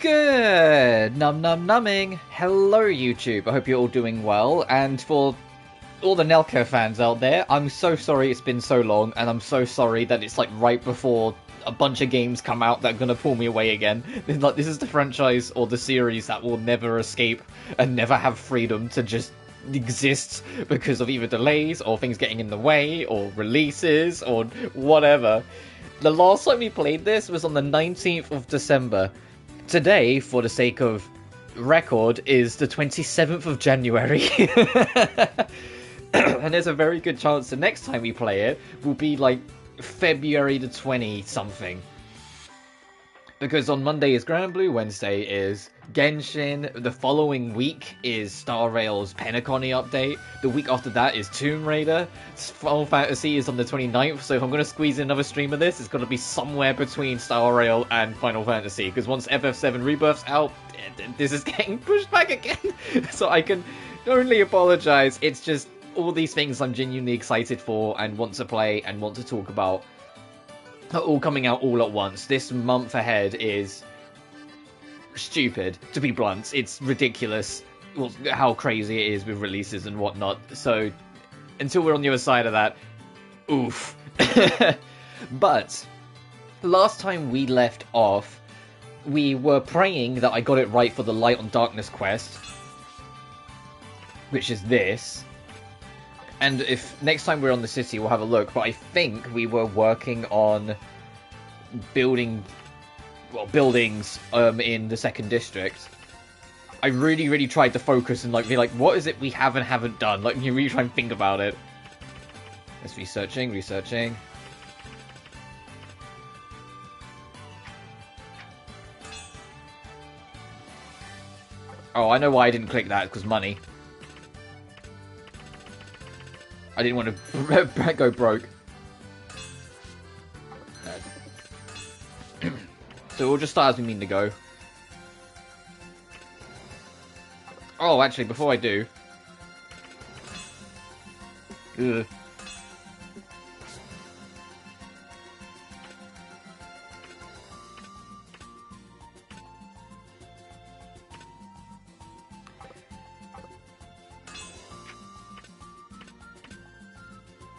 Good numbing. Hello YouTube, I hope you're all doing well, and for all the Nelke fans out there, I'm so sorry it's been so long, and I'm so sorry that it's like right before a bunch of games come out that are gonna pull me away again. Like, this is the franchise or the series that will never escape and never have freedom to just exist because of either delays or things getting in the way or releases or whatever. The last time we played this was on the 19th of December. Today, for the sake of record, is the 27th of January. And there's a very good chance the next time we play it will be like February the 20-something. Because on Monday is Grand Blue, Wednesday is Genshin, the following week is Star Rail's Penacony update, the week after that is Tomb Raider, Final Fantasy is on the 29th, so if I'm going to squeeze in another stream of this, it's going to be somewhere between Star Rail and Final Fantasy, because once FF7 Rebirth's out, this is getting pushed back again, so I can only apologise. It's just all these things I'm genuinely excited for and want to play and want to talk about are all coming out all at once. This month ahead is stupid, to be blunt. It's ridiculous how crazy it is with releases and whatnot. So, until we're on the other side of that, oof. But, last time we left off, we were praying that I got it right for the Light on Darkness quest, which is this. And if next time we're on the city, we'll have a look. But I think we were working on buildings in the second district. I really tried to focus and be like, what is it we haven't done? Like, you really try and think about it. Let's researching. Oh, I know why I didn't click that, because money. I didn't want to go broke. So we'll just start as we mean to go. Oh, actually, before I do... Ugh.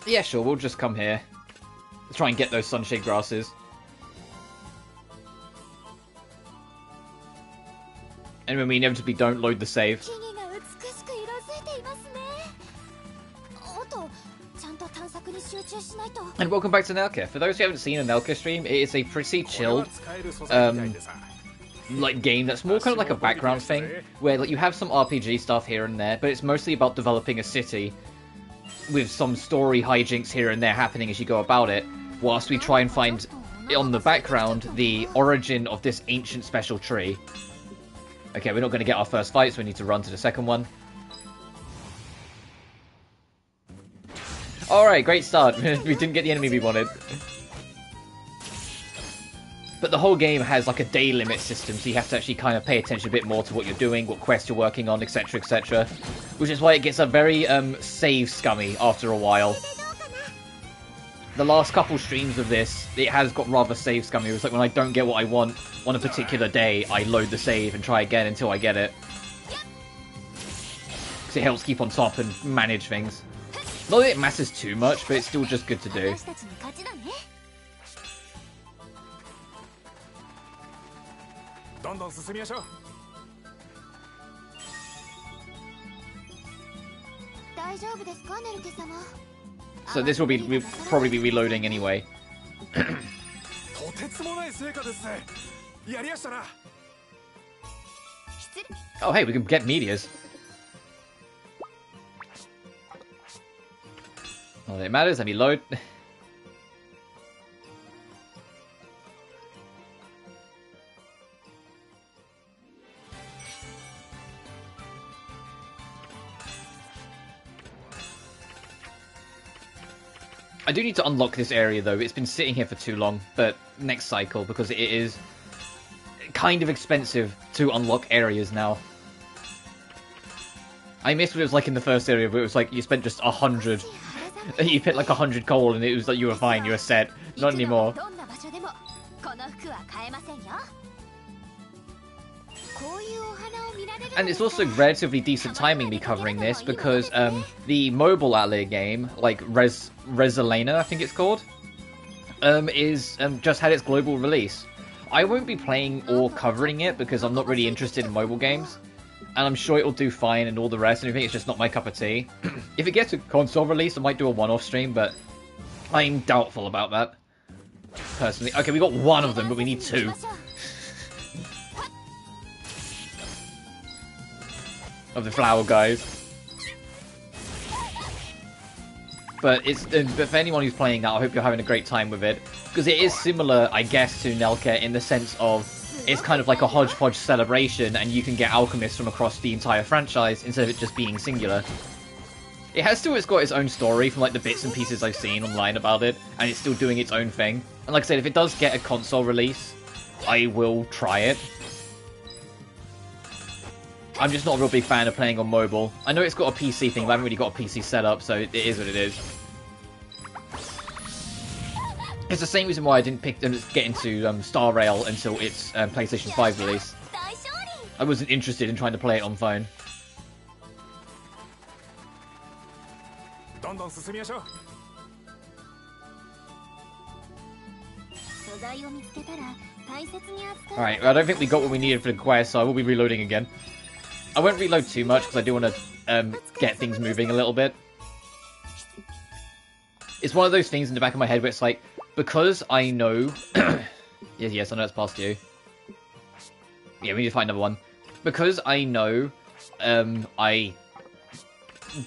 Yeah, sure, we'll just come here. Let's try and get those sunshade grasses. And when we inevitably don't load the save. And welcome back to Nelke. For those who haven't seen a Nelke stream, it is a pretty chilled game that's more kind of like a background thing, where you have some RPG stuff here and there, but it's mostly about developing a city with some story hijinks here and there happening as you go about it, whilst we try and find on the background the origin of this ancient special tree. Okay, we're not going to get our first fight, so we need to run to the second one. Alright, great start. We didn't get the enemy we wanted. But the whole game has like a day limit system, so you have to actually kind of pay attention a bit more to what you're doing, what quest you're working on, etc, etc. Which is why it gets a very save scummy after a while. The last couple streams of this, it has got rather save scummy. It was like when I don't get what I want on a particular day, I load the save and try again until I get it. Because it helps keep on top and manage things. Not that it matters too much, but it's still just good to do. So this will we'll probably be reloading anyway. Oh hey, we can get meteors. All that matters, let me load. I do need to unlock this area though, it's been sitting here for too long, but next cycle, because it is kind of expensive to unlock areas now. I missed what it was like in the first area, where it was like you spent just 100. You picked like 100 coal and it was like you were fine, you were set. Not anymore. And it's also relatively decent timing me covering this because the mobile Atelier game, like Resolana, I think it's called, is just had its global release. I won't be playing or covering it because I'm not really interested in mobile games, and I'm sure it'll do fine and all the rest and everything. It's just not my cup of tea. If it gets a console release, I might do a one-off stream, but I'm doubtful about that, personally. Okay, we got one of them, but we need two. Of the flower guys. But for anyone who's playing that, I hope you're having a great time with it. Because it is similar, I guess, to Nelke in the sense of it's kind of like a hodgepodge celebration and you can get alchemists from across the entire franchise instead of it just being singular. It's got its own story from like the bits and pieces I've seen online about it, and it's still doing its own thing. And like I said, if it does get a console release, I will try it. I'm just not a real big fan of playing on mobile. I know it's got a PC thing, but I haven't really got a PC set up, so it is what it is. It's the same reason why I didn't get into Star Rail until its PlayStation 5 release. I wasn't interested in trying to play it on phone. Alright, well, I don't think we got what we needed for the quest, so I will be reloading again. I won't reload too much because I do want to get things moving a little bit. It's one of those things in the back of my head where it's like, because I know... yes, I know it's past you. Yeah, we need to find another one. Because I know I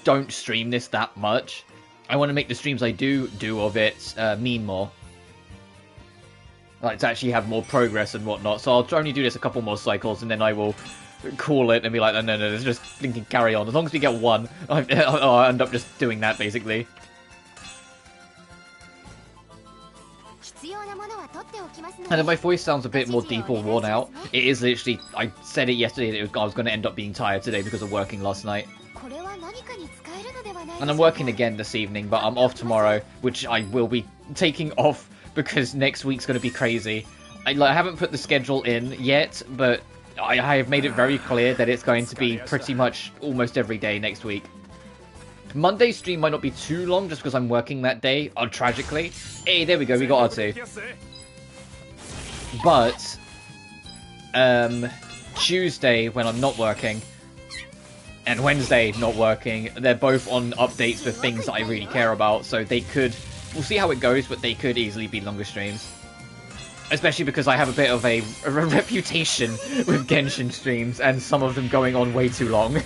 don't stream this that much, I want to make the streams I do of it mean more. Like, to actually have more progress and whatnot. So I'll only do this a couple more cycles and then I will call it and be like, no, let's just carry on. As long as we get one, I'll end up just doing that, basically. And if my voice sounds a bit more deep or worn out, it is literally, I said it yesterday that I was going to end up being tired today because of working last night. And I'm working again this evening, but I'm off tomorrow, which I will be taking off because next week's going to be crazy. I haven't put the schedule in yet, but I have made it very clear that it's going to be pretty much almost every day next week. Monday's stream might not be too long just because I'm working that day, tragically. Hey, there we go, we got R2. But, Tuesday, when I'm not working, and Wednesday, not working, they're both on updates for things that I really care about, so they could... We'll see how it goes, but they could easily be longer streams. Especially because I have a bit of a reputation with Genshin streams, and some of them going on way too long.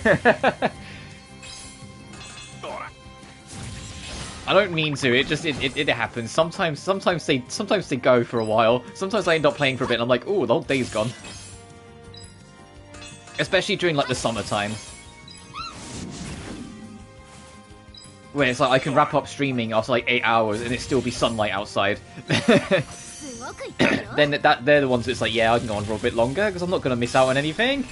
I don't mean to. It happens. Sometimes they go for a while. Sometimes I end up playing for a bit, and I'm like, ooh, the whole day's gone. Especially during like the summertime, where it's like I can wrap up streaming after like 8 hours, and it still be sunlight outside. Then they're the ones that's like, yeah, I can go on for a bit longer because I'm not going to miss out on anything.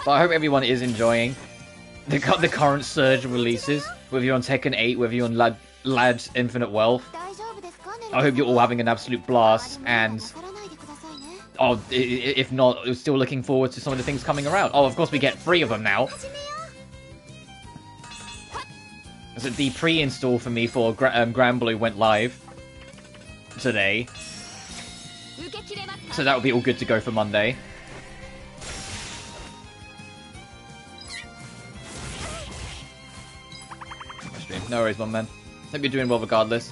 But I hope everyone is enjoying the current surge of releases, whether you're on Tekken 8, whether you're on Lad's Infinite Wealth. I hope you're all having an absolute blast, and if not, we're still looking forward to some of the things coming around. Oh, of course we get 3 of them now. So the pre-install for me for Grand Blue went live today. So that will be all good to go for Monday. No worries, man. Hope you're doing well regardless.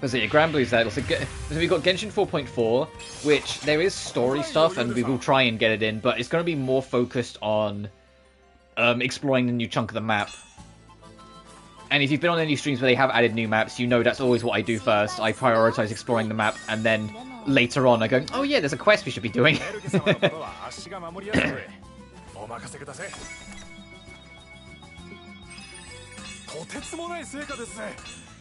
So yeah, Grand Blue's there. So we've got Genshin 4.4, which there is story stuff, and we will try and get it in, but it's going to be more focused on exploring the new chunk of the map. And if you've been on any streams where they have added new maps, you know that's always what I do first. I prioritize exploring the map, and then later on I go, oh yeah, there's a quest we should be doing.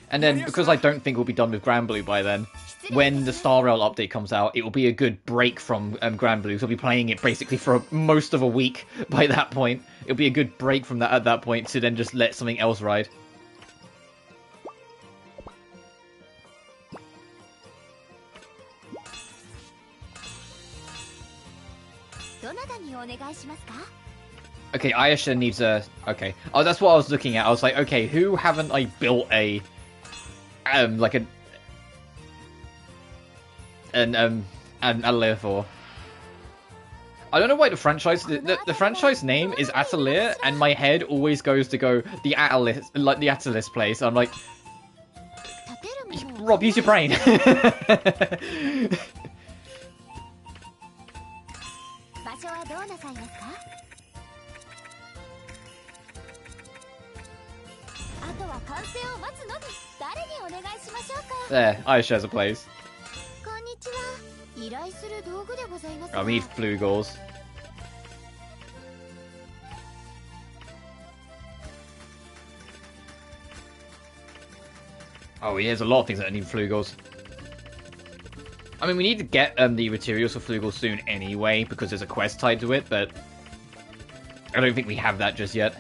And then, because I don't think we'll be done with Granblue by then, when the Star Rail update comes out, it will be a good break from Granblue. So I'll be playing it basically for most of a week by that point. It'll be a good break from that at that point to then just let something else ride. Okay, Ayesha needs a... Okay. Oh, that's what I was looking at. I was like, okay, who haven't I built a... like an Atelier for? I don't know why the franchise... The franchise name is Atelier, and my head always goes to go, the Atelier, like the Atelier place. I'm like... Rob, use your brain! There, Ayesha has a place. Oh, we need Flugels. Oh, he has a lot of things that need Flugels. I mean, we need to get the materials for Flugel soon anyway, because there's a quest tied to it, but I don't think we have that just yet.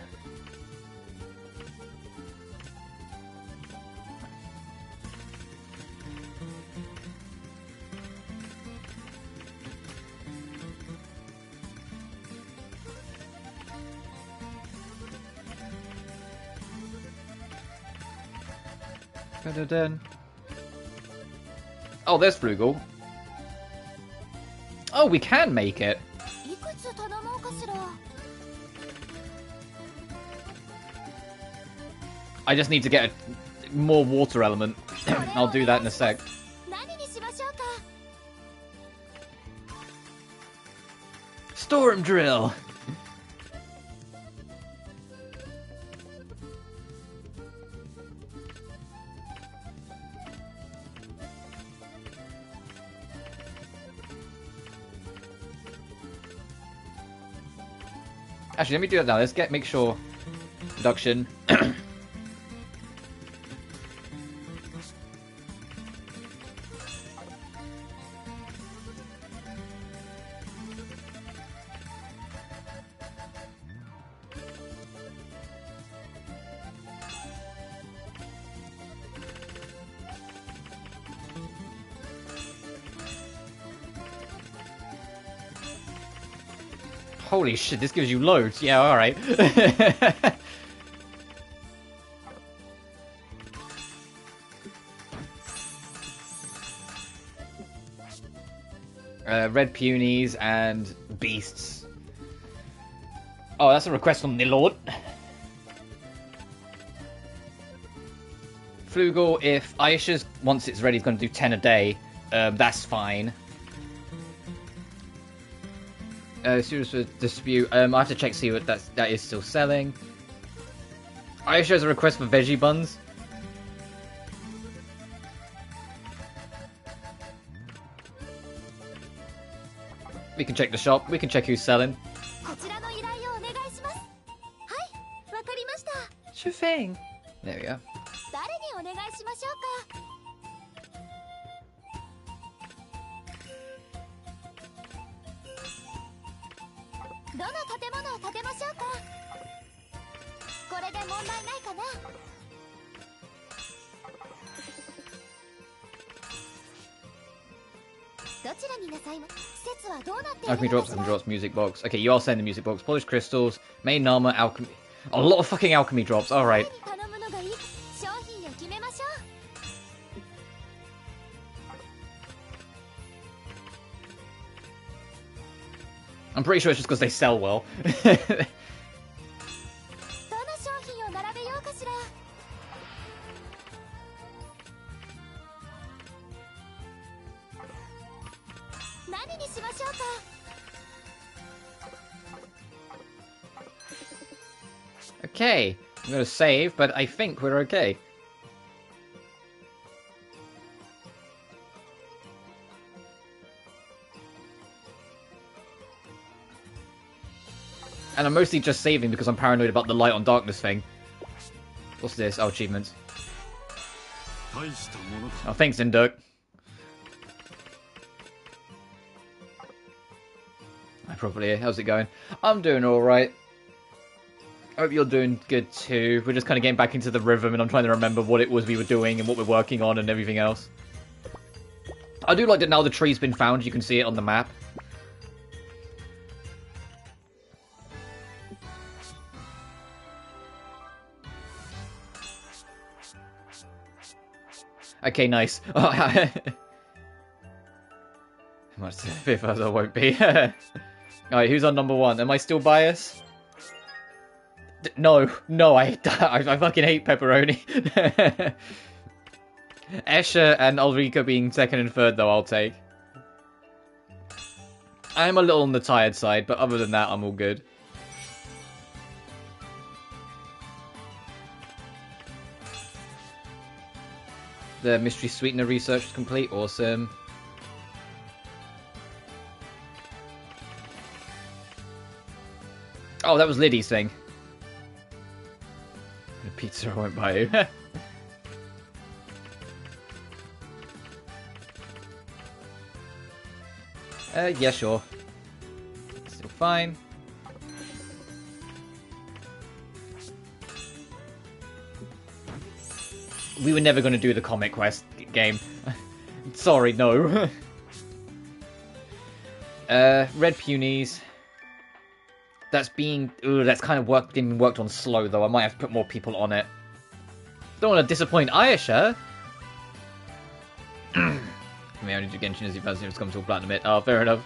Oh, there's Flugel. Oh, we can make it. I just need to get a more water element. I'll do that in a sec. Storm drill. Actually, let me do that now. Let's make sure. Production. Holy shit, this gives you loads. Yeah, alright. Red peonies and beasts. Oh, that's a request from Nilord. Flugel, if Ayesha's, once it's ready, is going to do 10 a day, that's fine. Serious with dispute. I have to check, see what that is still selling. Ayesha has a request for veggie buns. We can check the shop. We can check who's selling. Sure thing. There we go. Alchemy drops, music box. Okay, you are sending music box. Polished crystals, main armor, alchemy. A lot of fucking alchemy drops. Alright. I'm pretty sure it's just because they sell well. Okay, I'm gonna save, but I think we're okay. And I'm mostly just saving because I'm paranoid about the light on darkness thing. What's this? Oh, achievements. Oh, thanks, Induk. Hi, properly. How's it going? I'm doing alright. Hope you're doing good too. We're just kind of getting back into the rhythm, and I'm trying to remember what it was we were doing and what we're working on and everything else. I do like that now the tree's been found, you can see it on the map. Okay, nice. Much fifth as I won't be. Alright, who's on number 1? Am I still biased? No, I fucking hate pepperoni. Escher and Ulrika being 2nd and 3rd, though, I'll take. I am a little on the tired side, but other than that, I'm all good. The mystery sweetener research is complete. Awesome. Oh, that was Liddy's thing. The pizza I won't buy you. Yeah, sure. Still fine. We were never going to do the comic quest game. Sorry, no. Red Punies. That's being... Ooh, that's kind of being worked on slow, though. I might have to put more people on it. Don't want to disappoint Ayesha. I may only do Genshin as you fancy it's come to a platinum hit. Oh, fair enough.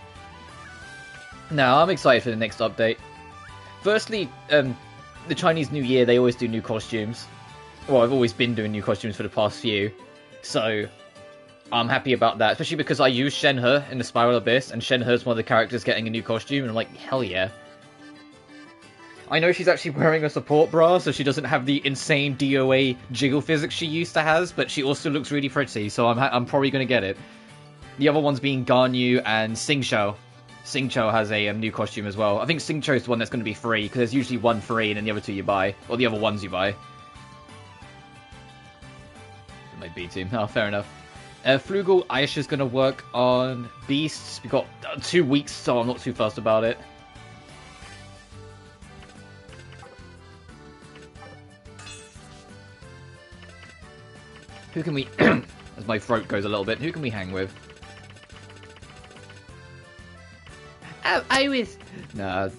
No, I'm excited for the next update. Firstly, the Chinese New Year, they always do new costumes. Well, I've always been doing new costumes for the past few. So, I'm happy about that. Especially because I use Shenhe in the Spiral Abyss, and Shenhe's one of the characters getting a new costume, and I'm like, hell yeah. I know she's actually wearing a support bra, so she doesn't have the insane DOA jiggle physics she used to have, but she also looks really pretty, so I'm probably going to get it. The other ones being Ganyu and Xingqiu. Xingqiu has a new costume as well. I think Xingqiu is the one that's going to be free, because there's usually one free, and then the other two you buy. Or the other ones you buy. My B team. Oh, fair enough. Flugel, Aisha's going to work on Beasts. We've got 2 weeks, so I'm not too fussed about it. Who can we... as my throat goes a little bit, who can we hang with? Oh, I was... No,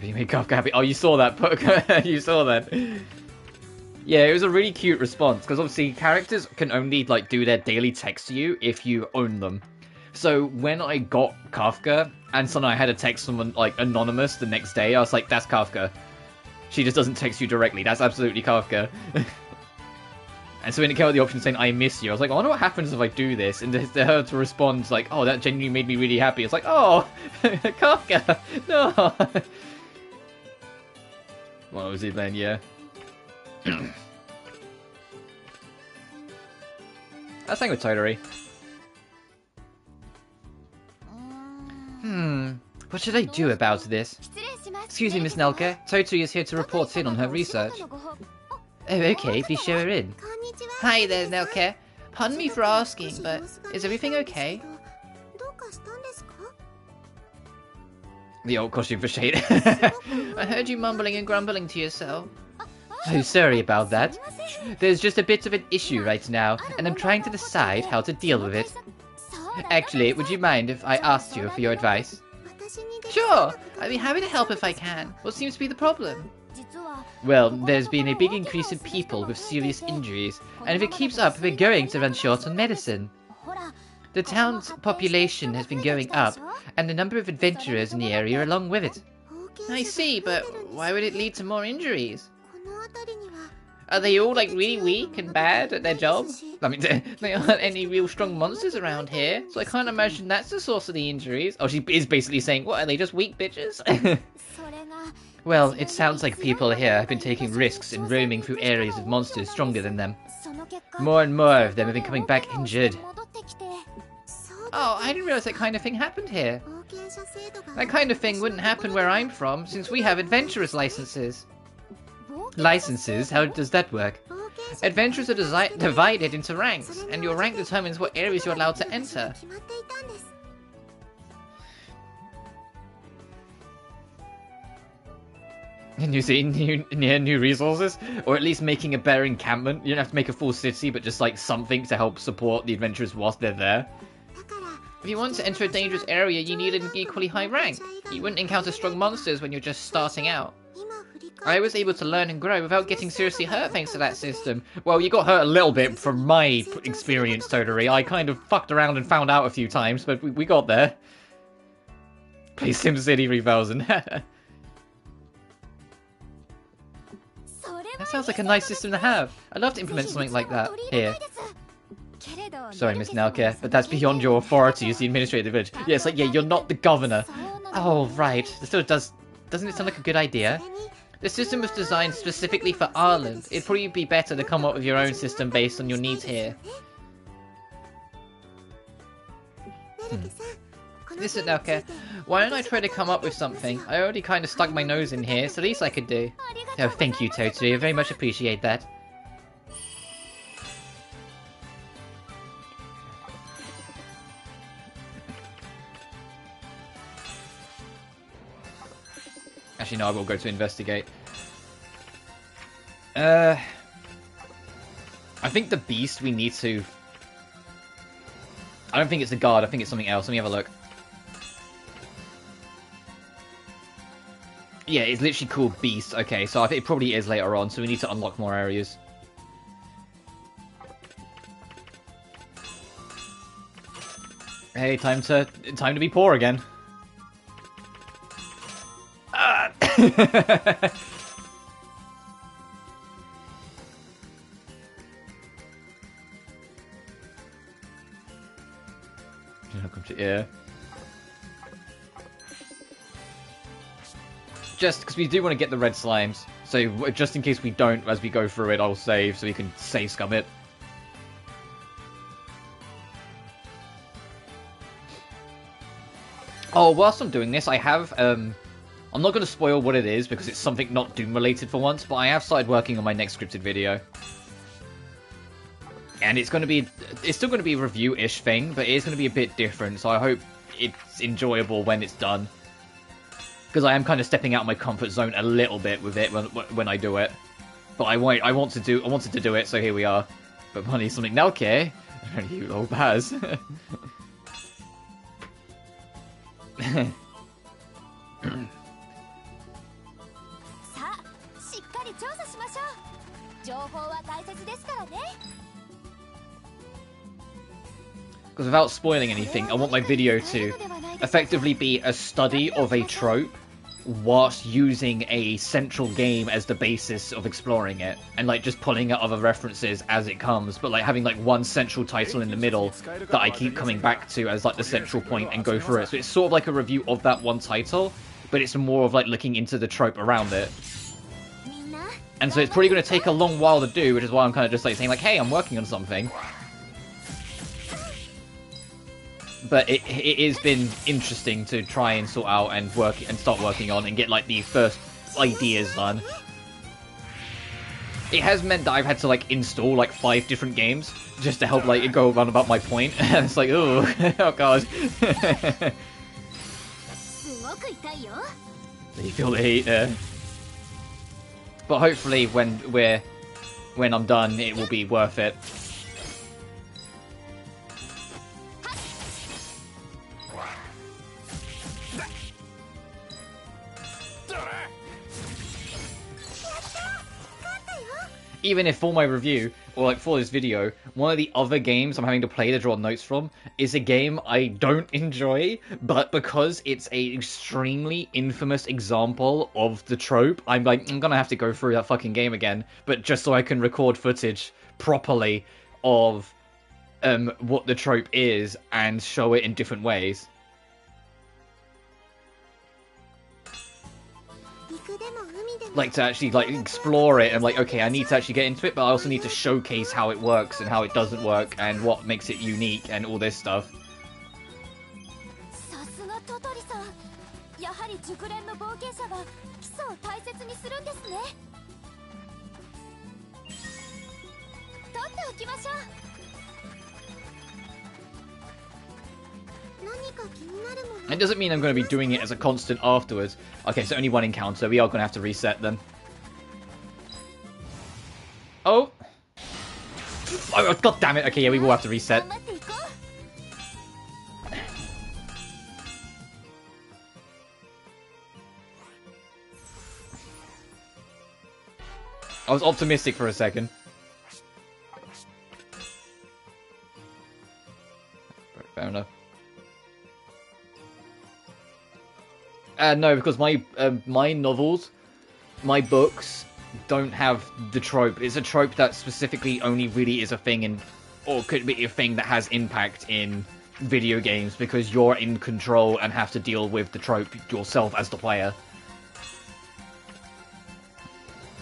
You make Kafka happy. Oh, you saw that, Poke. You saw that. Yeah, it was a really cute response, because obviously characters can only like do their daily text to you if you own them. So when I got Kafka, and suddenly I had to text someone like anonymous the next day, I was like, that's Kafka. She just doesn't text you directly. That's absolutely Kafka. And so when it came out the option saying, I miss you, I was like, I wonder what happens if I do this. And to her to respond like, oh, that genuinely made me really happy. It's like, oh, Kafka, no. What was it then, yeah? I sang with Toturi. What should I do about this? Excuse me, Miss Nelke. Toturi is here to report in on her research. Oh, okay, please show her in. Hi there, Nelke. Pardon me for asking, but is everything okay? The old costume for Shade. I heard you mumbling and grumbling to yourself. Oh, sorry about that. There's just a bit of an issue right now, and I'm trying to decide how to deal with it. Actually, would you mind if I asked you for your advice? Sure, I'd be happy to help if I can. What seems to be the problem? Well, there's been a big increase in people with serious injuries, and if it keeps up, we're going to run short on medicine. The town's population has been going up, and the number of adventurers in the area along with it. I see, but why would it lead to more injuries? Are they all, like, really weak and bad at their job? I mean, there aren't any real strong monsters around here, so I can't imagine that's the source of the injuries. Oh, she is basically saying, what, are they just weak bitches? Well, it sounds like people here have been taking risks in roaming through areas of monsters stronger than them. More and more of them have been coming back injured. Oh, I didn't realize that kind of thing happened here. That kind of thing wouldn't happen where I'm from, since we have adventurers licenses. Licenses? How does that work? Adventurers are divided into ranks, and your rank determines what areas you're allowed to enter. And you see new resources? Or at least making a better encampment. You don't have to make a full city, but just like something to help support the adventurers whilst they're there. If you want to enter a dangerous area, you need an equally high rank. You wouldn't encounter strong monsters when you're just starting out. I was able to learn and grow without getting seriously hurt thanks to that system. Well, you got hurt a little bit from my experience, Toturi. I kind of fucked around and found out a few times, but we got there. Play SimCity 3000. That sounds like a nice system to have. I'd love to implement something like that here. Sorry, Miss Nelke, but that's beyond your authority as the administrator of the village. Yeah, it's like, yeah, you're not the governor. Oh, right. This still doesn't it sound like a good idea? The system was designed specifically for Ireland. It'd probably be better to come up with your own system based on your needs here. Listen, Nelke, why don't I try to come up with something? I already kind of stuck my nose in here, so the least I could do. Oh, thank you, Totally. I very much appreciate that. Actually, no, I will go to investigate. I think the beast we need to... I don't think it's the guard, I think it's something else. Let me have a look. Yeah, it's literally called Beast. Okay, so I think it probably is later on, so we need to unlock more areas. Hey, time to be poor again. Yeah. Just because we do want to get the red slimes, so just in case we don't as we go through it, I'll save so we can save scum it. Oh, whilst I'm doing this, I have I'm not going to spoil what it is because it's something not Doom related for once, but I have started working on my next scripted video. And it's still going to be a review-ish thing, but it is going to be a bit different, so I hope it's enjoyable when it's done. Because I am kind of stepping out of my comfort zone a little bit with it when I do it. But I wanted to do it, so here we are. But money is something Nelke. You old Baz. Because without spoiling anything, I want my video to effectively be a study of a trope whilst using a central game as the basis of exploring it, and like just pulling out other references as it comes, but like having like one central title in the middle that I keep coming back to as like the central point and go through it. So it's sort of like a review of that one title, but it's more of like looking into the trope around it. And so it's probably going to take a long while to do, which is why I'm kind of just like saying like, hey, I'm working on something. But it has been interesting to try and sort out and start working on and get like the first ideas done. It has meant that I've had to like install like 5 different games just to help like go on about my point. And it's like, oh, oh god. You feel the heat there. But hopefully when I'm done, it will be worth it. Even if for my review, or like for this video, one of the other games I'm having to play to draw notes from is a game I don't enjoy, but because it's a extremely infamous example of the trope, I'm like, I'm gonna have to go through that fucking game again, but just so I can record footage properly of what the trope is and show it in different ways. Like to actually like explore it and like, okay, I need to actually get into it, but I also need to showcase how it works and how it doesn't work and what makes it unique and all this stuff. It doesn't mean I'm going to be doing it as a constant afterwards. Okay, so only one encounter. We are going to have to reset then. Oh! Oh, god damn it. Okay, yeah, we will have to reset. I was optimistic for a second. Fair enough. No, because my novels, my books, don't have the trope. It's a trope that specifically only really is a thing in, or could be a thing that has impact in video games, because you're in control and have to deal with the trope yourself as the player.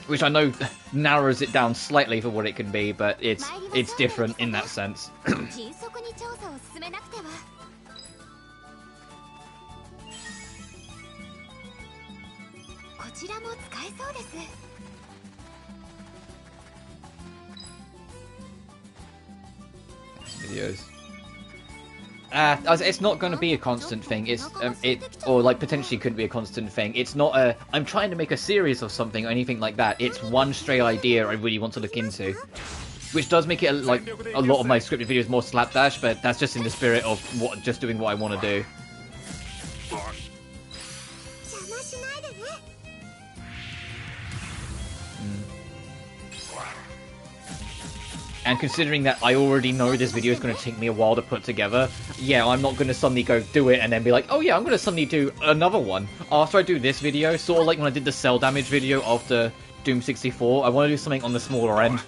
Which I know narrows it down slightly for what it can be, but it's different in that sense. Videos. It's not going to be a constant thing. Or like potentially could be a constant thing. It's not a I'm trying to make a series of something or anything like that. It's one stray idea I really want to look into, which does make it like a lot of my scripted videos more slapdash. But that's just in the spirit of just doing what I want to do. And considering that I already know this video is going to take me a while to put together, yeah, I'm not going to suddenly go do it and then be like, oh yeah, I'm going to suddenly do another one after I do this video. Sort of like when I did the cell damage video after Doom 64, I want to do something on the smaller end.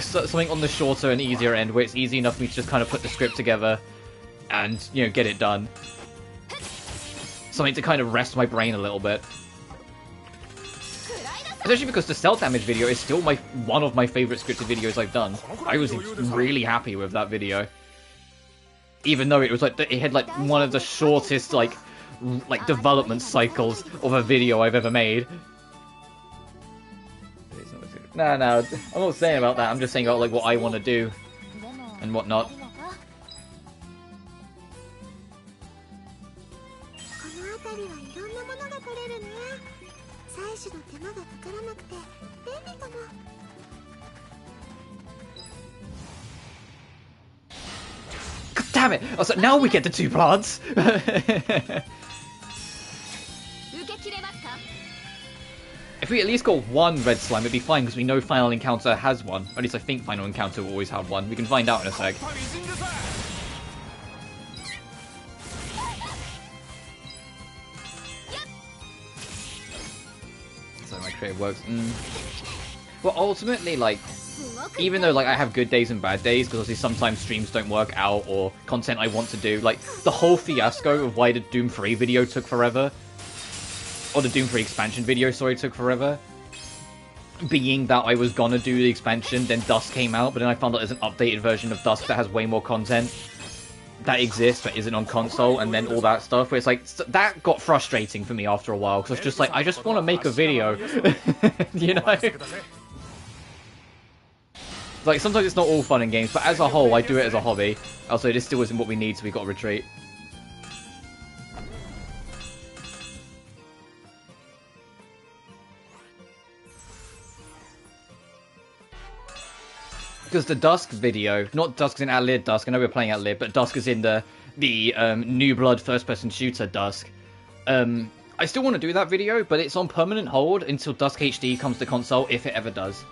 Something on the shorter and easier end, where it's easy enough for me to just kind of put the script together and, you know, get it done. Something to kind of rest my brain a little bit. Especially because the cell damage video is still one of my favorite scripted videos I've done. I was really happy with that video. Even though it was like, it had like one of the shortest like development cycles of a video I've ever made. No, I'm not saying about that. I'm just saying about like what I want to do and whatnot. God damn it! I was like, now we get the 2 plants! If we at least got 1 red slime, it'd be fine, because we know Final Encounter has one. At least I think Final Encounter will always have one. We can find out in a sec. That's how my creative works. Well, ultimately, like, even though like I have good days and bad days, because obviously sometimes streams don't work out, or content I want to do, like, the whole fiasco of why the Doom 3 video took forever, or the Doom 3 expansion video, sorry, took forever, being that I was gonna do the expansion, then Dusk came out, but then I found out there's an updated version of Dusk that has way more content that exists but isn't on console, and then all that stuff, where it's like, that got frustrating for me after a while, because I was just like, I just want to make a video, you know? Like, sometimes it's not all fun and games, but as a whole, I do it as a hobby. Also, this still isn't what we need, so we got to retreat. Because the Dusk video, not Dusk is in Outlive Dusk, I know we're playing Outlive, but Dusk is in the New Blood first-person shooter Dusk. I still want to do that video, but it's on permanent hold until Dusk HD comes to console, if it ever does.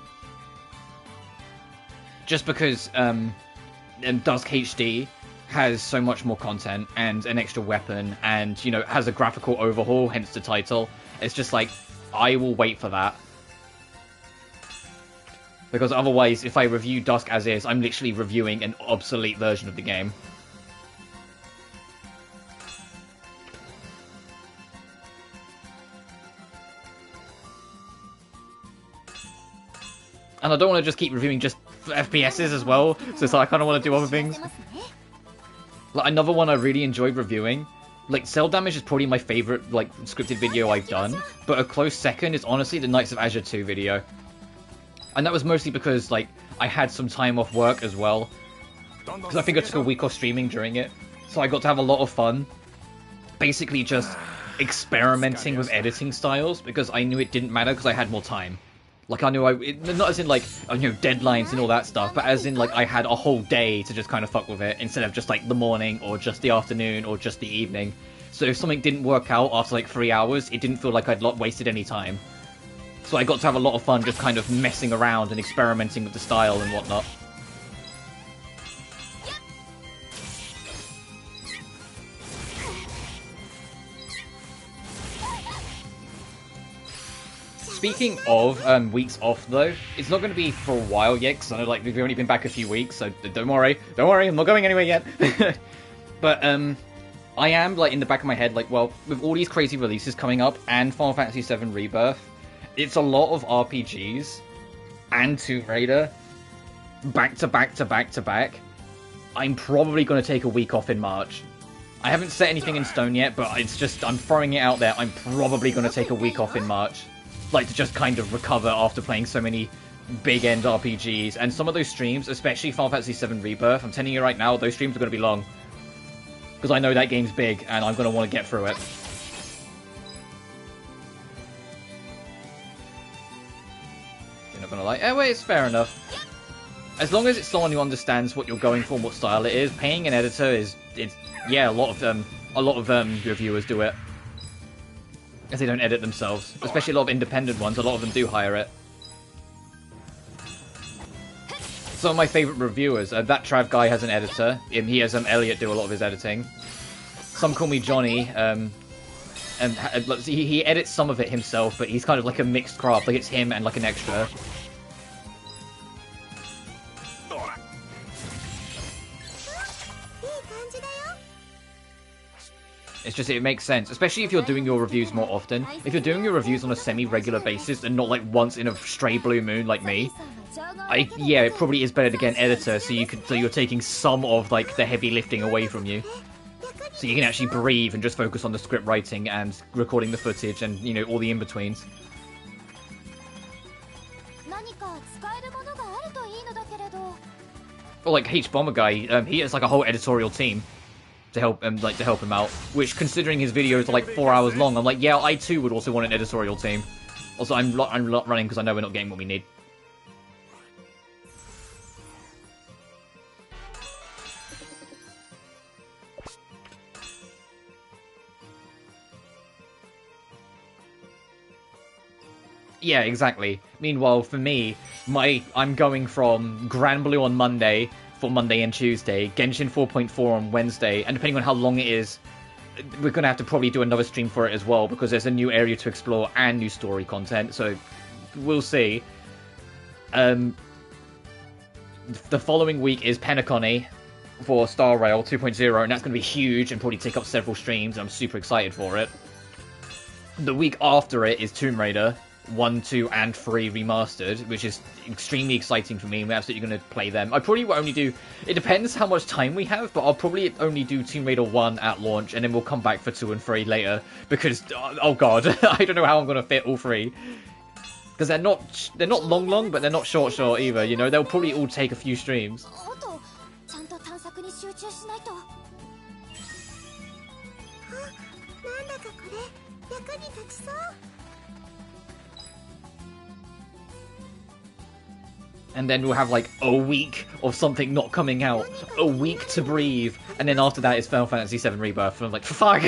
Just because Dusk HD has so much more content and an extra weapon and, you know, has a graphical overhaul, hence the title. It's just like, I will wait for that. Because otherwise, if I review Dusk as is, I'm literally reviewing an obsolete version of the game. And I don't want to just keep reviewing just FPSs as well, so it's like I kind of want to do other things. Like, another one I really enjoyed reviewing Like, Cell Damage is probably my favorite, like, scripted video I've done, but a close second is honestly the Knights of Azure 2 video. And that was mostly because, like, I had some time off work as well. Because I think I took a week off streaming during it. So I got to have a lot of fun. Basically just experimenting with editing styles, because I knew it didn't matter because I had more time. Like, I knew not as in, like, you know, deadlines and all that stuff, but as in, like, I had a whole day to just kind of fuck with it, instead of just, like, the morning, or just the afternoon, or just the evening. So if something didn't work out after, like, 3 hours, it didn't feel like I'd wasted any time. So I got to have a lot of fun just kind of messing around and experimenting with the style and whatnot. Speaking of weeks off, though, it's not going to be for a while yet, because I know, like, we've only been back a few weeks, so don't worry, I'm not going anywhere yet. But, I am, like, in the back of my head, like, well, with all these crazy releases coming up, and Final Fantasy VII Rebirth, it's a lot of RPGs, and Tomb Raider, back to back to back to back. I'm probably going to take a week off in March. I haven't set anything in stone yet, but it's just, I'm throwing it out there, I'm probably going to take a week off in March. Like, to just kind of recover after playing so many big-end RPGs. And some of those streams, especially Final Fantasy VII Rebirth, I'm telling you right now, those streams are going to be long. Because I know that game's big, and I'm going to want to get through it. You're not going to like, oh wait, it's fair enough. As long as it's someone who understands what you're going for and what style it is, paying an editor is, yeah, a lot of reviewers do it. As they don't edit themselves. Especially a lot of independent ones, a lot of them do hire it. Some of my favourite reviewers, that Trav guy has an editor. He has Elliot do a lot of his editing. Some call me Johnny, and he edits some of it himself, but he's kind of like a mixed craft, like it's him and like an extra. It's just, it makes sense, especially if you're doing your reviews more often. If you're doing your reviews on a semi-regular basis and not like once in a stray blue moon like me, yeah, it probably is better to get an editor so you're taking some of like the heavy lifting away from you. So you can actually breathe and just focus on the script writing and recording the footage and, you know, all the in-betweens. Or like H-Bomber guy, he has like a whole editorial team to help him out, which, considering his videos are like 4 hours long, I'm like, yeah, I too would also want an editorial team. Also, I'm not running because I know we're not getting what we need. Yeah, exactly. Meanwhile, for me, I'm going from Grand Blue on Monday for Monday and Tuesday, Genshin 4.4 on Wednesday, and depending on how long it is, we're going to have to probably do another stream for it as well, because there's a new area to explore and new story content, so we'll see. The following week is Penacony for Star Rail 2.0, and that's going to be huge and probably take up several streams, and I'm super excited for it. The week after it is Tomb Raider 1, 2, and 3 remastered, which is extremely exciting for me. I'm absolutely going to play them. I probably will only do... It depends how much time we have, but I'll probably only do Tomb Raider 1 at launch, and then we'll come back for 2 and 3 later, because, oh god, I don't know how I'm going to fit all 3. Because they're not long, but they're not short either, you know? They'll probably all take a few streams. And then we'll have like a week of something not coming out, a week to breathe, and then after that is Final Fantasy VII Rebirth, and I'm like, fuck!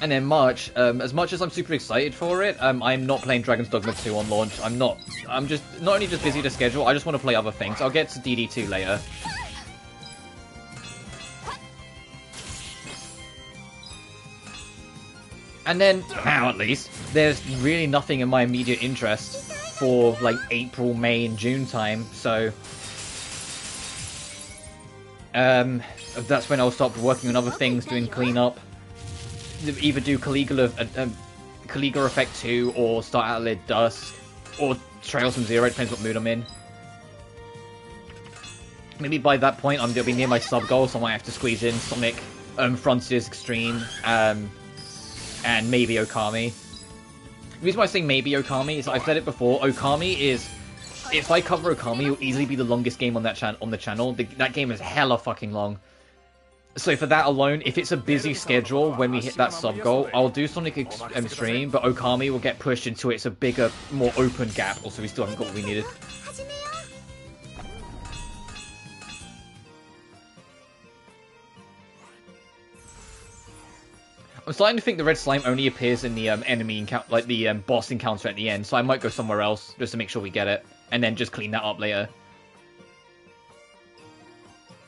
And then March, as much as I'm super excited for it, I'm not playing Dragon's Dogma 2 on launch. I'm just not only just busy to schedule, I just want to play other things. I'll get to DD2 later. And then, now at least, there's really nothing in my immediate interest for, like, April, May, and June time, so... that's when I'll stop working on other things, doing cleanup. Either do Caligula Caligula Effect 2 or Star Atlas Dusk or Trails from Zero, it depends what mood I'm in. Maybe by that point I'm going to be near my sub goal, so I might have to squeeze in Sonic, Frontiers Extreme, and maybe Okami. The reason why I say maybe Okami is I've said it before, Okami is, if I cover Okami, it'll easily be the longest game on that channel. That game is hella fucking long. So for that alone, if it's a busy schedule when we hit that sub goal, I'll do Sonic Extreme, but Okami will get pushed into it's a bigger, more open gap. Also, we still haven't got what we needed. I'm starting to think the red slime only appears in the enemy encounter, like the boss encounter at the end, so I might go somewhere else just to make sure we get it, and then just clean that up later.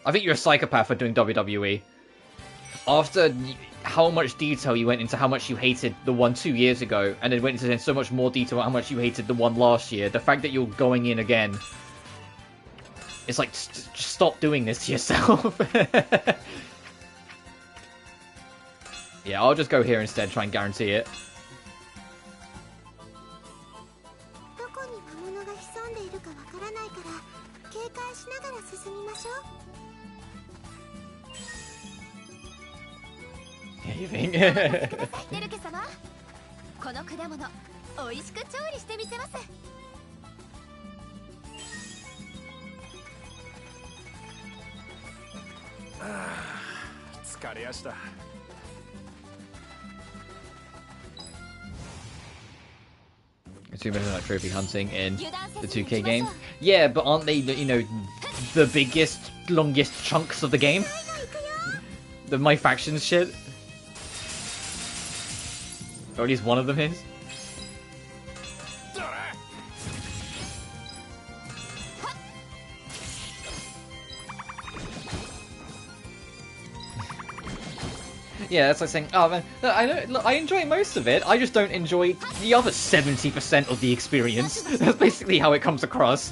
I think you're a psychopath for doing WWE. After how much detail you went into how much you hated the one 2 years ago, and then went into so much more detail about how much you hated the one last year, the fact that you're going in again, it's like, just stop doing this to yourself. Yeah, I'll just go here instead, try and guarantee it. Yeah, you think? Assuming they're like trophy hunting in the 2K game. Yeah, but aren't they, you know, the biggest, longest chunks of the game? The My Factions shit? Or at least one of them is. Yeah, that's like saying, oh man, look, I enjoy most of it, I just don't enjoy the other 70% of the experience. That's basically how it comes across.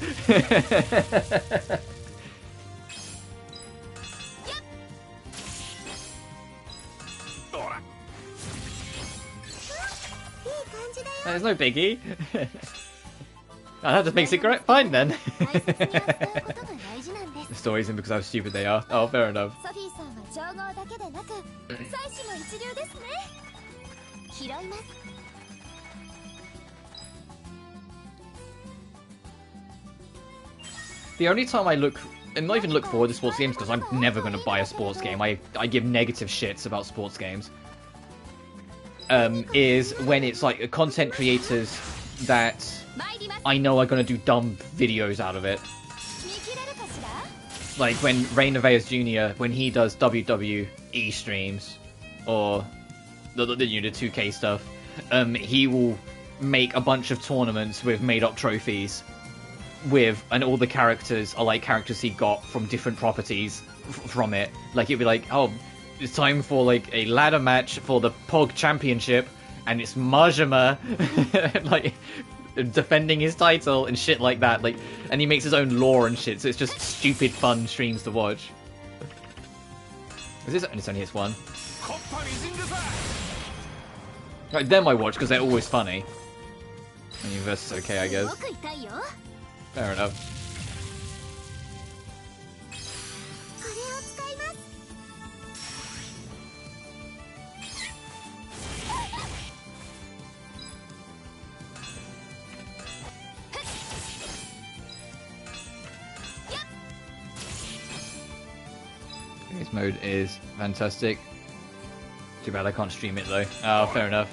There's no biggie. Oh, that just makes it great. Fine then. The stories and because how stupid they are. Oh, fair enough. The only time I look, and not even look forward to sports games, because I'm never going to buy a sports game. I give negative shits about sports games. Is when it's like content creators that I know are going to do dumb videos out of it. Like when Ray Nevaez Jr., when he does WWE streams, or the 2K stuff, he will make a bunch of tournaments with made-up trophies, and all the characters are like characters he got from different properties from it. Like it'd be like, oh, it's time for like a ladder match for the POG Championship, and it's Majima, like defending his title and shit like that. Like, and he makes his own lore and shit. So it's just stupid fun streams to watch. Is this? It's only his one. Like them I watch because they're always funny. And Universe is okay, I guess. Fair enough. This mode is fantastic. Too bad I can't stream it though. Oh, fair enough.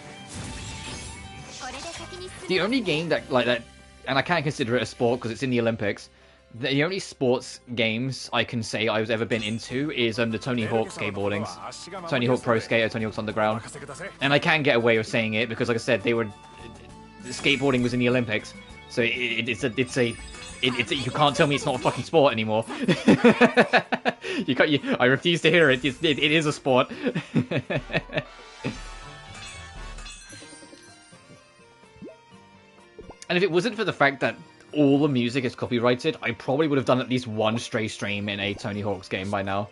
The only game that, like that, and I can't consider it a sport because it's in the Olympics, the only sports games I can say I've ever been into is the Tony Hawk skateboardings. Tony Hawk Pro Skater, Tony Hawk's Underground. And I can get away with saying it because, like I said, skateboarding was in the Olympics. So you can't tell me it's not a fucking sport anymore. I refuse to hear it. It is a sport. And if it wasn't for the fact that all the music is copyrighted, I probably would have done at least one stray stream in a Tony Hawk's game by now.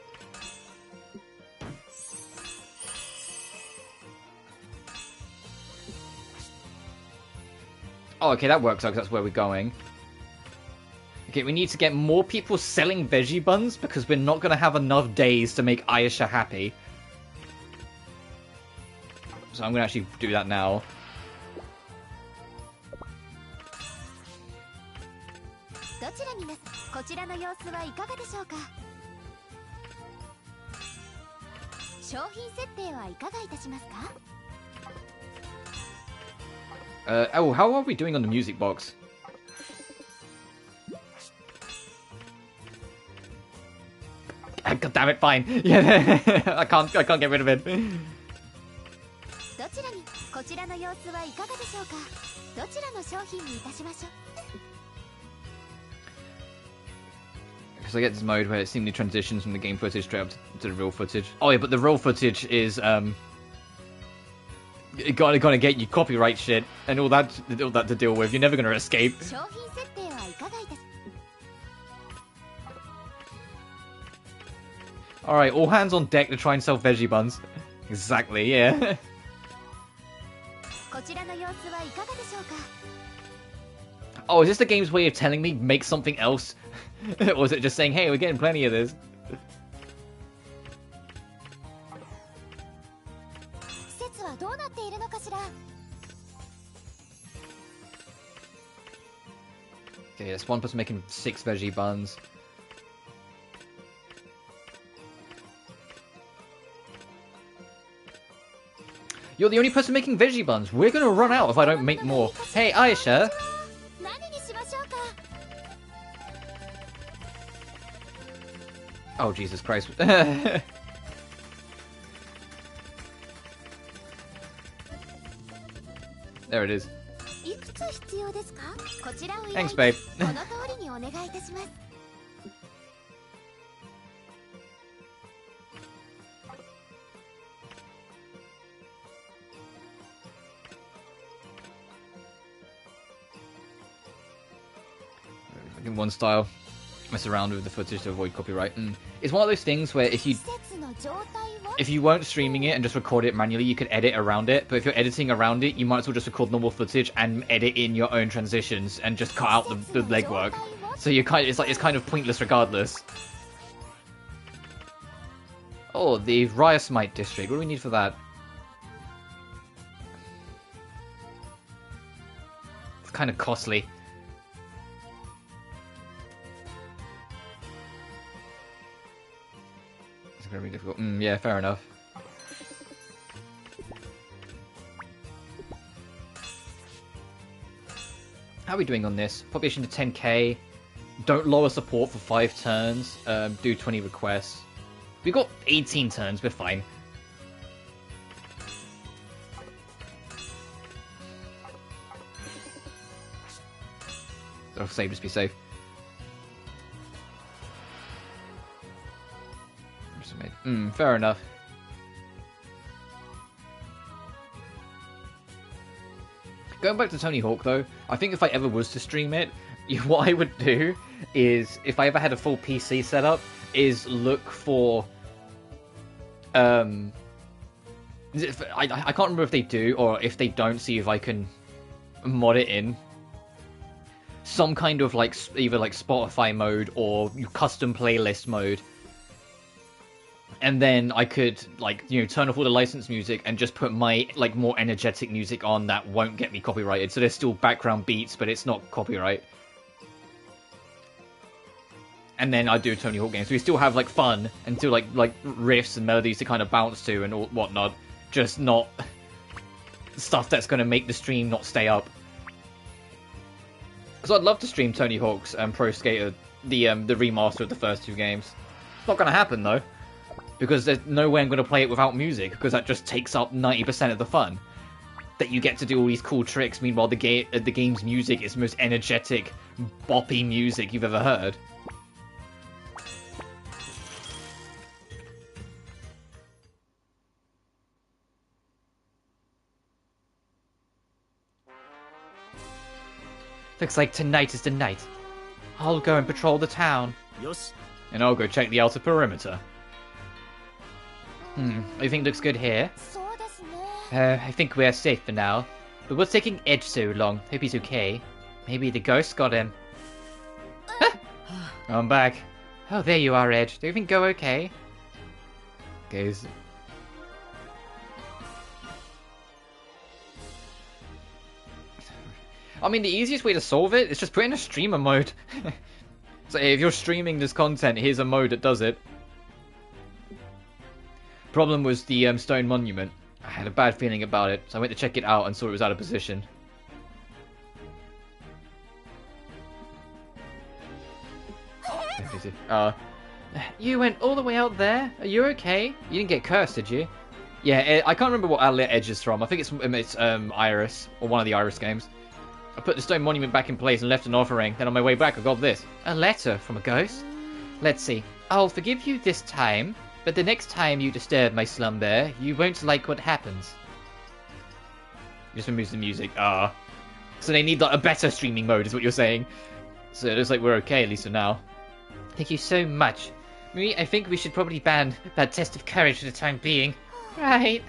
Oh, okay, that works out because that's where we're going. Okay, we need to get more people selling veggie buns because we're not going to have enough days to make Ayesha happy. So I'm going to actually do that now. Oh, how are we doing on the music box? God damn it, fine. Yeah, I can't get rid of it. Because I get this mode where it seemingly transitions from the game footage straight up to the real footage. Oh yeah, but the real footage is gonna get you copyright shit and all that to deal with. You're never gonna escape. Alright, all hands on deck to try and sell veggie buns. Exactly, yeah. Oh, is this the game's way of telling me make something else? Or is it just saying, hey, we're getting plenty of this? Okay, there's one person making 6 veggie buns. You're the only person making veggie buns. We're gonna run out if I don't make more. Hey, Ayesha. Oh, Jesus Christ. There it is. Thanks, babe. In one style, mess around with the footage to avoid copyright. It's one of those things where if you weren't streaming it and just record it manually, you could edit around it. But if you're editing around it, you might as well just record normal footage and edit in your own transitions and just cut out the legwork. So it's kind of pointless regardless. Oh, the Ryasmite district. What do we need for that? It's kind of costly. Very difficult. Yeah, fair enough. How are we doing on this? Population to 10k. Don't lower support for 5 turns. Do 20 requests. We got 18 turns. We're fine. Oh, save. Just be safe. Fair enough. Going back to Tony Hawk, though, I think if I ever was to stream it, what I would do is, if I ever had a full PC setup, is look for... I can't remember if they do, or if they don't, see if I can mod it in. Some kind of, like, either, like, Spotify mode, or custom playlist mode. And then I could, like, turn off all the licensed music and just put my, like, more energetic music on that won't get me copyrighted. So there's still background beats, but it's not copyright. And then I do a Tony Hawk game. So we still have, like, fun and still, like riffs and melodies to kind of bounce to and whatnot. Just not stuff that's going to make the stream not stay up. So I'd love to stream Tony Hawk's Pro Skater, the remaster of the first 2 games. It's not going to happen, though. Because there's no way I'm going to play it without music, because that just takes up 90% of the fun. That you get to do all these cool tricks, meanwhile the game's music is the most energetic, boppy music you've ever heard. Looks like tonight is the night. I'll go and patrol the town. Yes. And I'll go check the outer perimeter. Everything looks good here. I think we're safe for now. But what's taking Edge so long? Hope he's okay. Maybe the ghost got him. I'm back. Oh, there you are, Edge. Do you think go okay? Goes. I mean, the easiest way to solve it is just put in a streamer mode. So if you're streaming this content, here's a mode that does it. Problem was the stone monument. I had a bad feeling about it, so I went to check it out and saw it was out of position. You went all the way out there? Are you okay? You didn't get cursed, did you? Yeah, I can't remember what outlet Edge is from. I think it's Iris, or one of the Iris games. I put the stone monument back in place and left an offering. Then on my way back, I got this. A letter from a ghost? Let's see. I'll forgive you this time, but the next time you disturb my slumber, you won't like what happens. Just removes the music. So they need like, a better streaming mode, is what you're saying. So it looks like we're okay, at least for now. Thank you so much. I think we should probably ban that test of courage for the time being. Right.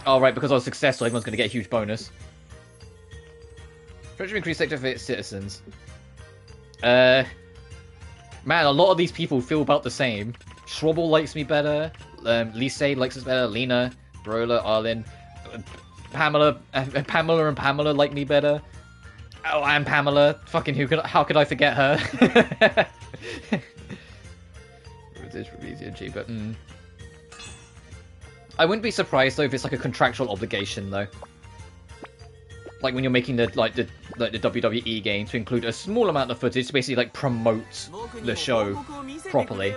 Oh, right, because I was successful, everyone's going to get a huge bonus. Treasure increase sector for its citizens. Man, a lot of these people feel about the same. Shrobble likes me better. Lise likes us better. Lena, Brola, Arlen, Pamela and Pamela like me better. Oh, and Pamela. Fucking how could I forget her? But I wouldn't be surprised though if it's like a contractual obligation though. Like when you're making the WWE game to include a small amount of footage to basically like promote the show properly.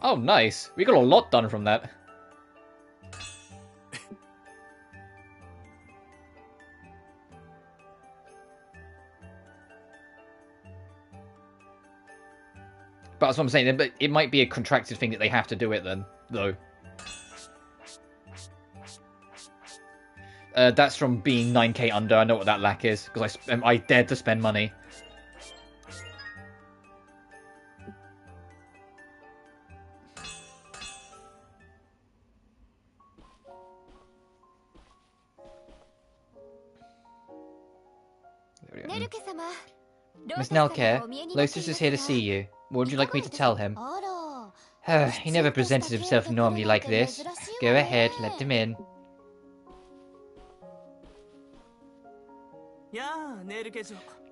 Oh, nice. We got a lot done from that. But that's what I'm saying. But it might be a contracted thing that they have to do it then, though. That's from being 9k under. I know what that lack is because I dared to spend money. Miss Nelke, Lotus is here to see you. What would you like me to tell him? He never presented himself normally like this. Go ahead, let him in.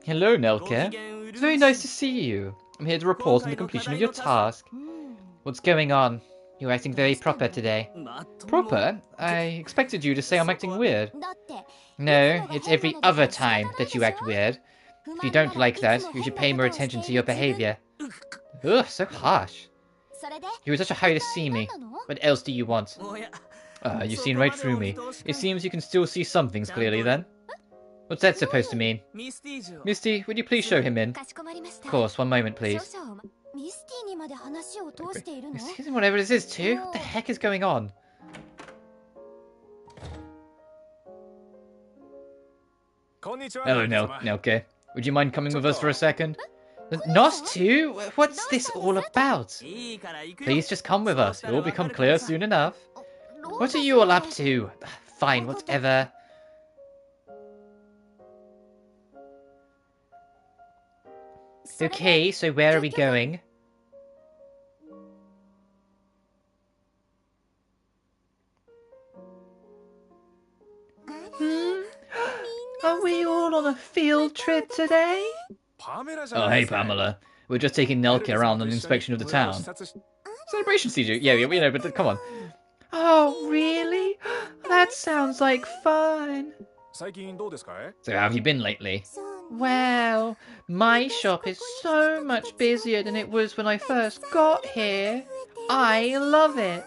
Hello, Nelke. Very nice to see you. I'm here to report on the completion of your task. What's going on? You're acting very proper today. Proper? I expected you to say I'm acting weird. No, it's every other time that you act weird. If you don't like that, you should pay more attention to your behavior. Ugh, so harsh. You were such a hurry to see me. What else do you want? You've seen right through me. It seems you can still see some things clearly then. What's that supposed to mean? Misty, would you please show him in? Of course, one moment please. Excuse me, whatever this is too? What the heck is going on? Hello, Nelke. Would you mind coming with us for a second? Nos too? What's this all about? Please just come with us. It will become clear soon enough. What are you all up to? Fine, whatever. Okay, so where are we going? Are we all on a field trip today? Oh, hey, Pamela. We're just taking Nelke around on an inspection of the town. Celebration, CJ. Yeah, you know, but come on. Oh, really? That sounds like fun. So how have you been lately? Well, my shop is so much busier than it was when I first got here. I love it.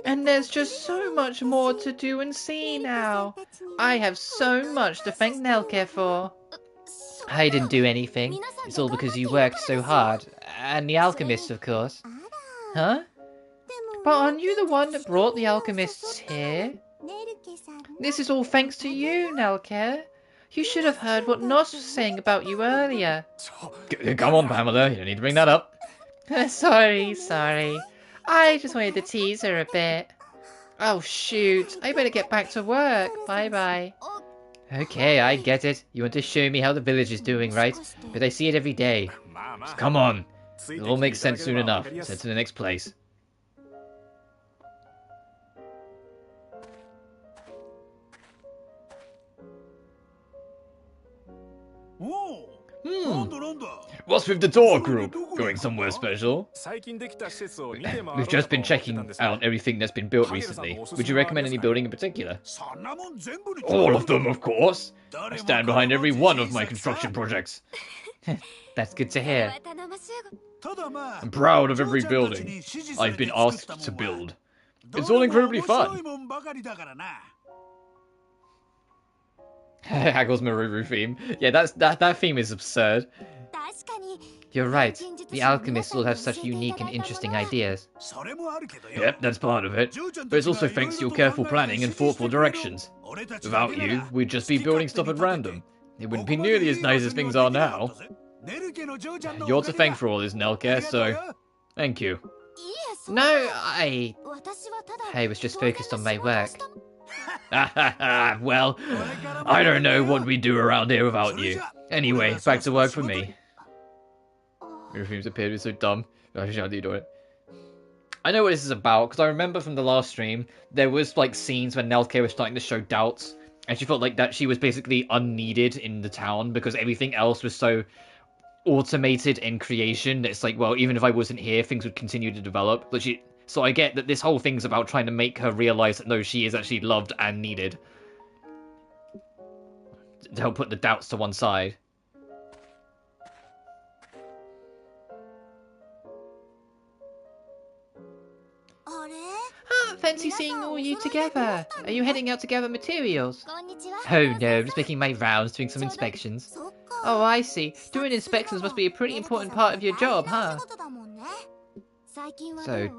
And there's just so much more to do and see now. I have so much to thank Nelke for. I didn't do anything. It's all because you worked so hard. And the Alchemists, of course. Huh? But aren't you the one that brought the Alchemists here? This is all thanks to you, Nelke. You should have heard what Nos was saying about you earlier. Come on, Pamela, you don't need to bring that up. Sorry. I just wanted to tease her a bit. Oh shoot, I better get back to work. Bye. Okay, I get it. You want to show me how the village is doing, right? But I see it every day. Just come on. It'll all make sense soon enough. Let's head to the next place. What's with the tour group? Going somewhere special? We've just been checking out everything that's been built recently. Would you recommend any building in particular? All of them, of course. I stand behind every one of my construction projects. That's good to hear. I'm proud of every building I've been asked to build. It's all incredibly fun. Haggle's Maru theme. Yeah, that theme is absurd. You're right. The Alchemists all have such unique and interesting ideas. Yep, that's part of it. But it's also thanks to your careful planning and thoughtful directions. Without you, we'd just be building stuff at random. It wouldn't be nearly as nice as things are now. You're to thank for all this, Nelke, so thank you. No, I was just focused on my work. Well, I don't know what we'd do around here without you. Anyway, back to work for me. Everything's appeared to be so dumb. I should do it. I know what this is about, because I remember from the last stream, there was like scenes when Nelke was starting to show doubts, and she felt like that she was basically unneeded in the town, because everything else was so automated in creation. It's like, well, even if I wasn't here, things would continue to develop. But so I get that this whole thing's about trying to make her realize that no, she is actually loved and needed. To help put the doubts to one side. Fancy seeing all you together. Are you heading out to gather materials? Oh no, I'm just making my rounds, doing some inspections. Oh, I see. Doing inspections must be a pretty important part of your job, huh? So,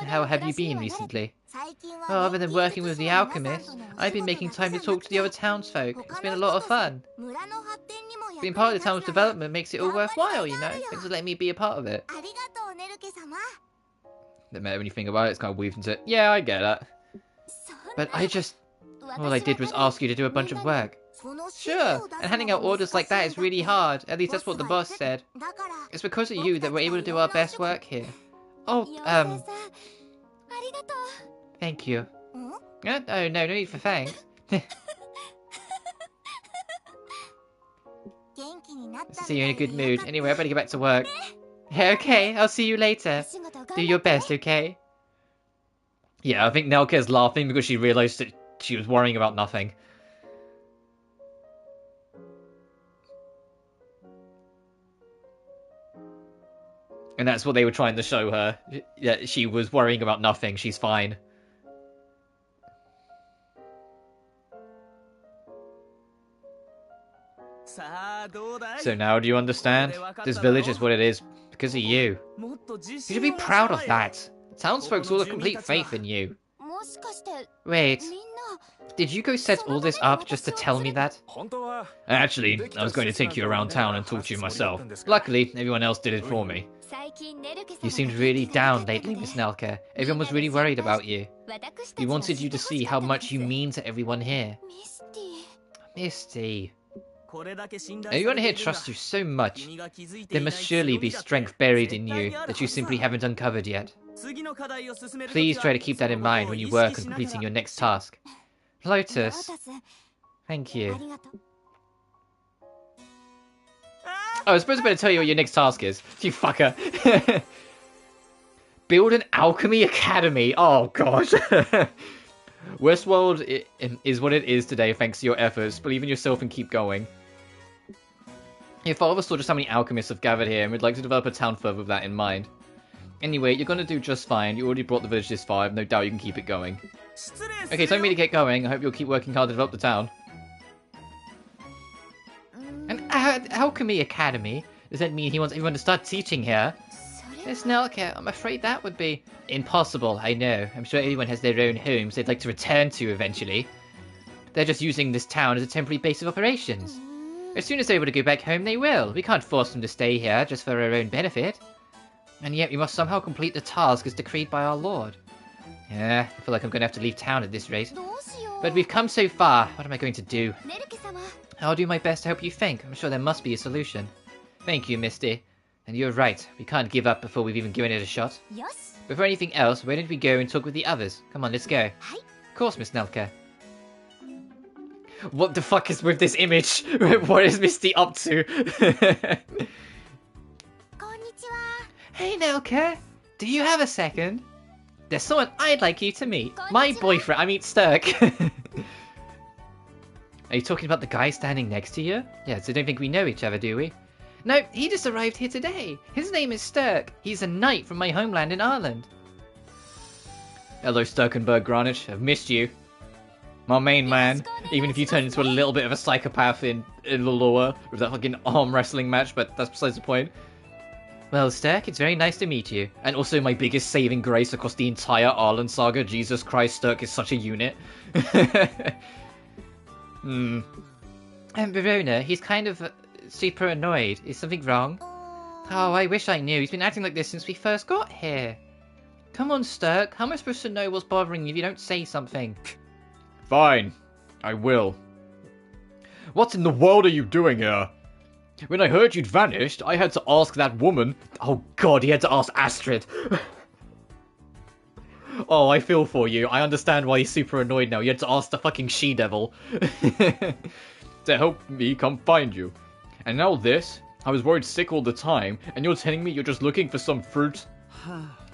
how have you been recently? Oh, other than working with the Alchemists, I've been making time to talk to the other townsfolk. It's been a lot of fun. Being part of the town's development makes it all worthwhile, you know? Thanks for letting me be a part of it. No matter when you think about it, it's kind of weaved into it. Yeah, I get that. But all I did was ask you to do a bunch of work. Sure, and handing out orders like that is really hard. At least that's what the boss said. It's because of you that we're able to do our best work here. Oh, thank you. Oh, no need for thanks. See you're in a good mood. Anyway, I better get back to work. Okay, I'll see you later. Do your best, okay? Yeah, I think Nelke's laughing because she realized that she was worrying about nothing. And that's what they were trying to show her. Yeah, she was worrying about nothing. She's fine. So now do you understand? This village is what it is because of you. You should be proud of that. Townsfolk all have complete faith in you. Wait, did you go set all this up just to tell me that? Actually, I was going to take you around town and talk to you myself. Luckily, everyone else did it for me. You seemed really down lately, Miss Nelke. Everyone was really worried about you. We wanted you to see how much you mean to everyone here. Misty. Everyone here trusts you so much. There must surely be strength buried in you that you simply haven't uncovered yet. Please try to keep that in mind when you work on completing your next task. Lotus. Thank you. Oh, I was supposed to better tell you what your next task is. You fucker. Build an alchemy academy. Oh, gosh. Westworld is what it is today thanks to your efforts. Believe in yourself and keep going. Your father saw just how many alchemists have gathered here and would like to develop a town further with that in mind. Anyway, you're gonna do just fine. You already brought the village this far. I have no doubt you can keep it going. Okay, time for me to get going. I hope you'll keep working hard to develop the town. An alchemy academy? Does that mean he wants everyone to start teaching here? Miss Nelke, I'm afraid that would be impossible, I know. I'm sure everyone has their own homes they'd like to return to eventually. They're just using this town as a temporary base of operations. As soon as they're able to go back home, they will. We can't force them to stay here just for our own benefit. And yet we must somehow complete the task as decreed by our lord. Yeah, I feel like I'm going to have to leave town at this rate. But we've come so far. What am I going to do? I'll do my best to help you think. I'm sure there must be a solution. Thank you, Misty. And you're right. We can't give up before we've even given it a shot. Before anything else, why don't we go and talk with the others? Come on, let's go. Of course, Miss Nelke. What the fuck is with this image? What is Misty up to? Hey, Nelke. Do you have a second? There's someone I'd like you to meet. My boyfriend. I mean, Sturk. Are you talking about the guy standing next to you? Yes, I don't think we know each other, do we? No, he just arrived here today. His name is Sturk. He's a knight from my homeland in Ireland. Hello, Sturkenberg Greenwich. I've missed you. My main man. Even if you turn into a little bit of a psychopath in the lore with that fucking arm wrestling match, but that's besides the point. Well, Sturk, it's very nice to meet you. And also my biggest saving grace across the entire Ireland saga. Jesus Christ, Sturk is such a unit. And Verona, he's kind of super annoyed. Is something wrong? Oh, I wish I knew. He's been acting like this since we first got here. Come on, Sturk. How am I supposed to know what's bothering you if you don't say something? Fine. I will. What in the world are you doing here? When I heard you'd vanished, I had to ask that woman... Oh god, he had to ask Astrid. Oh, I feel for you. I understand why he's super annoyed now. You had to ask the fucking she-devil to help me come find you. And now this? I was worried sick all the time, and you're telling me you're just looking for some fruit?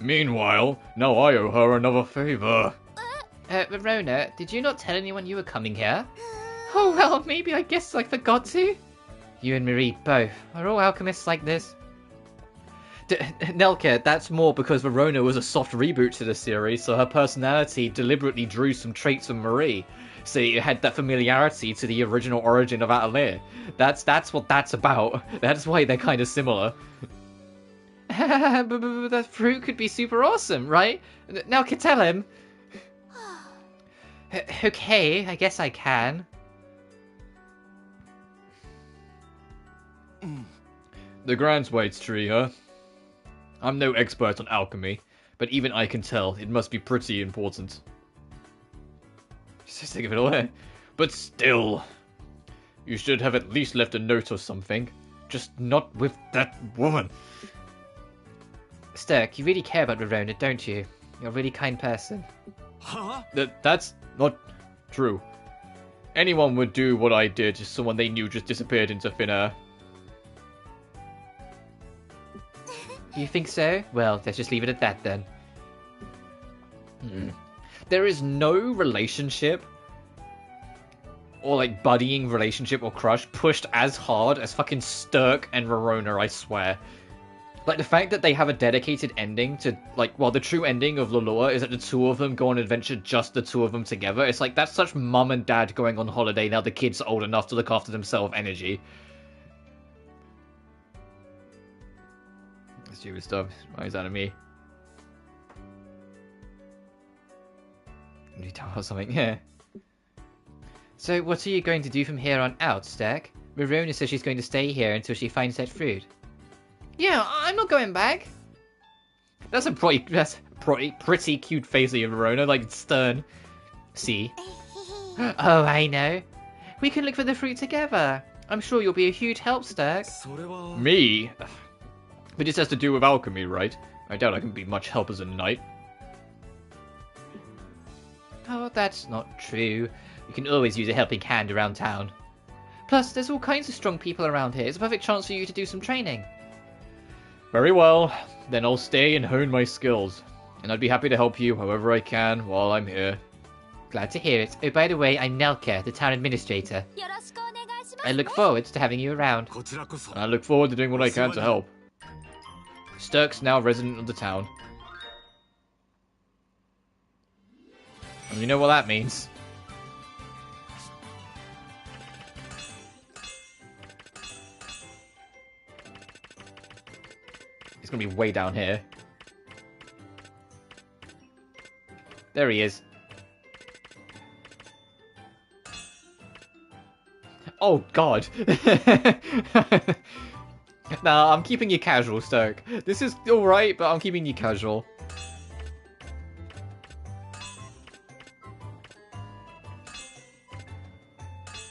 Meanwhile, now I owe her another favor. Verona, did you not tell anyone you were coming here? Oh, well, maybe I guess I forgot to. You and Marie both. Are all alchemists like this? Nelke, that's more because Verona was a soft reboot to the series, so her personality deliberately drew some traits from Marie. So it had that familiarity to the original origin of Atelier. That's what that's about. That's why they're kind of similar. But that fruit could be super awesome, right? Nelke, tell him. Okay, I guess I can. The Grand White's tree, huh? I'm no expert on alchemy, but even I can tell it must be pretty important. Just think of it away. But still, you should have at least left a note or something. Just not with that woman. Sturk, you really care about Verona, don't you? You're a really kind person. Huh? That's not true. Anyone would do what I did if someone they knew just disappeared into thin air. You think so? Well, let's just leave it at that then. There is no relationship or like buddying relationship or crush pushed as hard as fucking Sturk and Verona, I swear. Like the fact that they have a dedicated ending to like, well, the true ending of Lolua is that the two of them go on an adventure, just the two of them together. It's like that's such mum and dad going on holiday now the kids are old enough to look after themselves energy. Stupid stuff. Why is that at me? Can you tell us something? Yeah. So what are you going to do from here on out, Sturk? Verona says she's going to stay here until she finds that fruit. Yeah, I'm not going back. That's a pretty cute face of Verona, like stern. See? Oh, I know. We can look for the fruit together. I'm sure you'll be a huge help, Sturk. Me? But this has to do with alchemy, right? I doubt I can be much help as a knight. Oh, that's not true. You can always use a helping hand around town. Plus, there's all kinds of strong people around here. It's a perfect chance for you to do some training. Very well. Then I'll stay and hone my skills. And I'd be happy to help you however I can while I'm here. Glad to hear it. Oh, by the way, I'm Nelke, the town administrator. I look forward to having you around. And I look forward to doing what I can to help. Sturk's now resident of the town. And you know what that means. He's gonna be way down here. There he is. Oh, God. Nah, I'm keeping you casual, Stoke. This is alright, but I'm keeping you casual.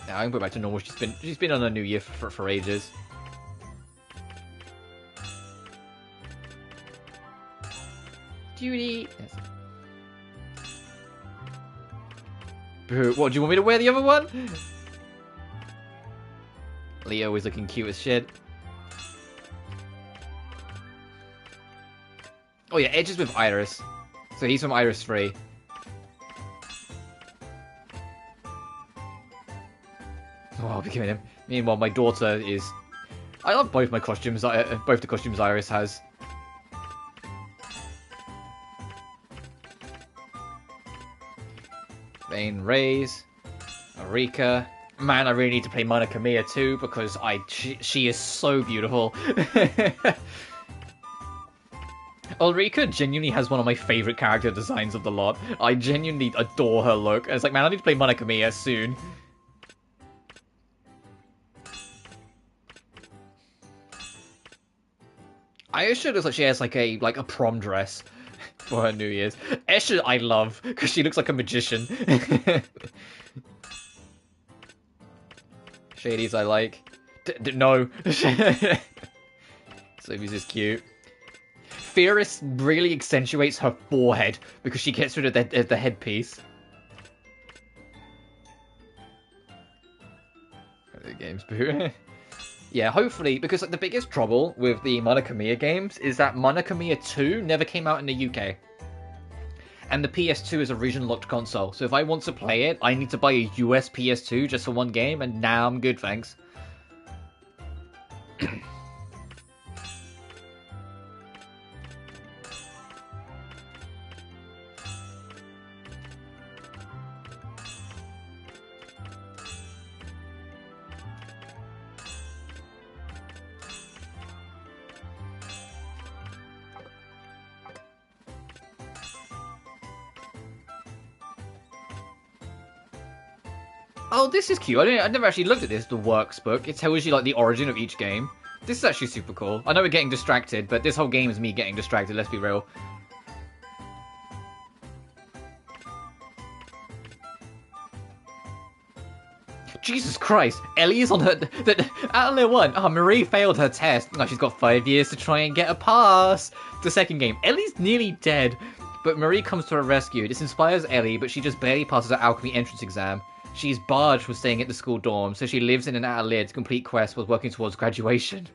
Now I can put back to normal. She's been on a new year for ages. Duty. Yes. Boo. What, do you want me to wear the other one? Leo is looking cute as shit. Oh yeah, Edge is with Iris. So he's from Iris 3. Oh, I'll be giving him. Meanwhile, my daughter is... I love both my costumes, both the costumes Iris has. Vayne Rays, Arika. Man, I really need to play Monica Mia too, because she is so beautiful. Ulrika genuinely has one of my favourite character designs of the lot. I genuinely adore her look. It's like, man, I need to play Monica Mia soon. Aisha looks like she has like a prom dress for her New Year's. Esha I love, because she looks like a magician. Shadies I like. No. Sophie's is cute. Fierce really accentuates her forehead because she gets rid of the headpiece. Games, boo. Yeah, hopefully, because like, the biggest trouble with the Monica Mia games is that Monica Mia 2 never came out in the UK. And the PS2 is a region-locked console, so if I want to play it, I need to buy a US PS2 just for one game, and now I'm good, thanks. Oh, this is cute. I never actually looked at this, the works book. It tells you, like, the origin of each game. This is actually super cool. I know we're getting distracted, but this whole game is me getting distracted, let's be real. Jesus Christ, Ellie is on her... Out 1, oh, Marie failed her test. Oh, she's got 5 years to try and get a pass. The second game, Ellie's nearly dead, but Marie comes to her rescue. This inspires Ellie, but she just barely passes her alchemy entrance exam. She's barred from staying at the school dorm, so she lives in an Adelaide to complete quests while working towards graduation.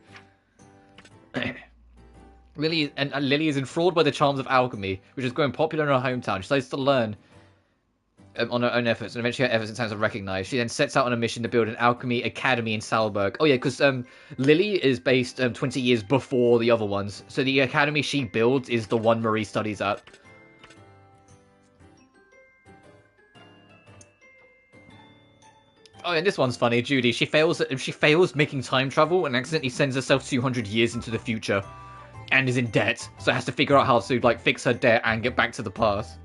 Lily is enthralled by the charms of alchemy, which is growing popular in her hometown. She decides to learn on her own efforts, and eventually her efforts and talents are recognized. She then sets out on a mission to build an alchemy academy in Salzburg. Oh yeah, because Lily is based 20 years before the other ones, so the academy she builds is the one Marie studies at. Oh, and this one's funny. Judy, she fails making time travel and accidentally sends herself 200 years into the future, and is in debt, so has to figure out how to like fix her debt and get back to the past.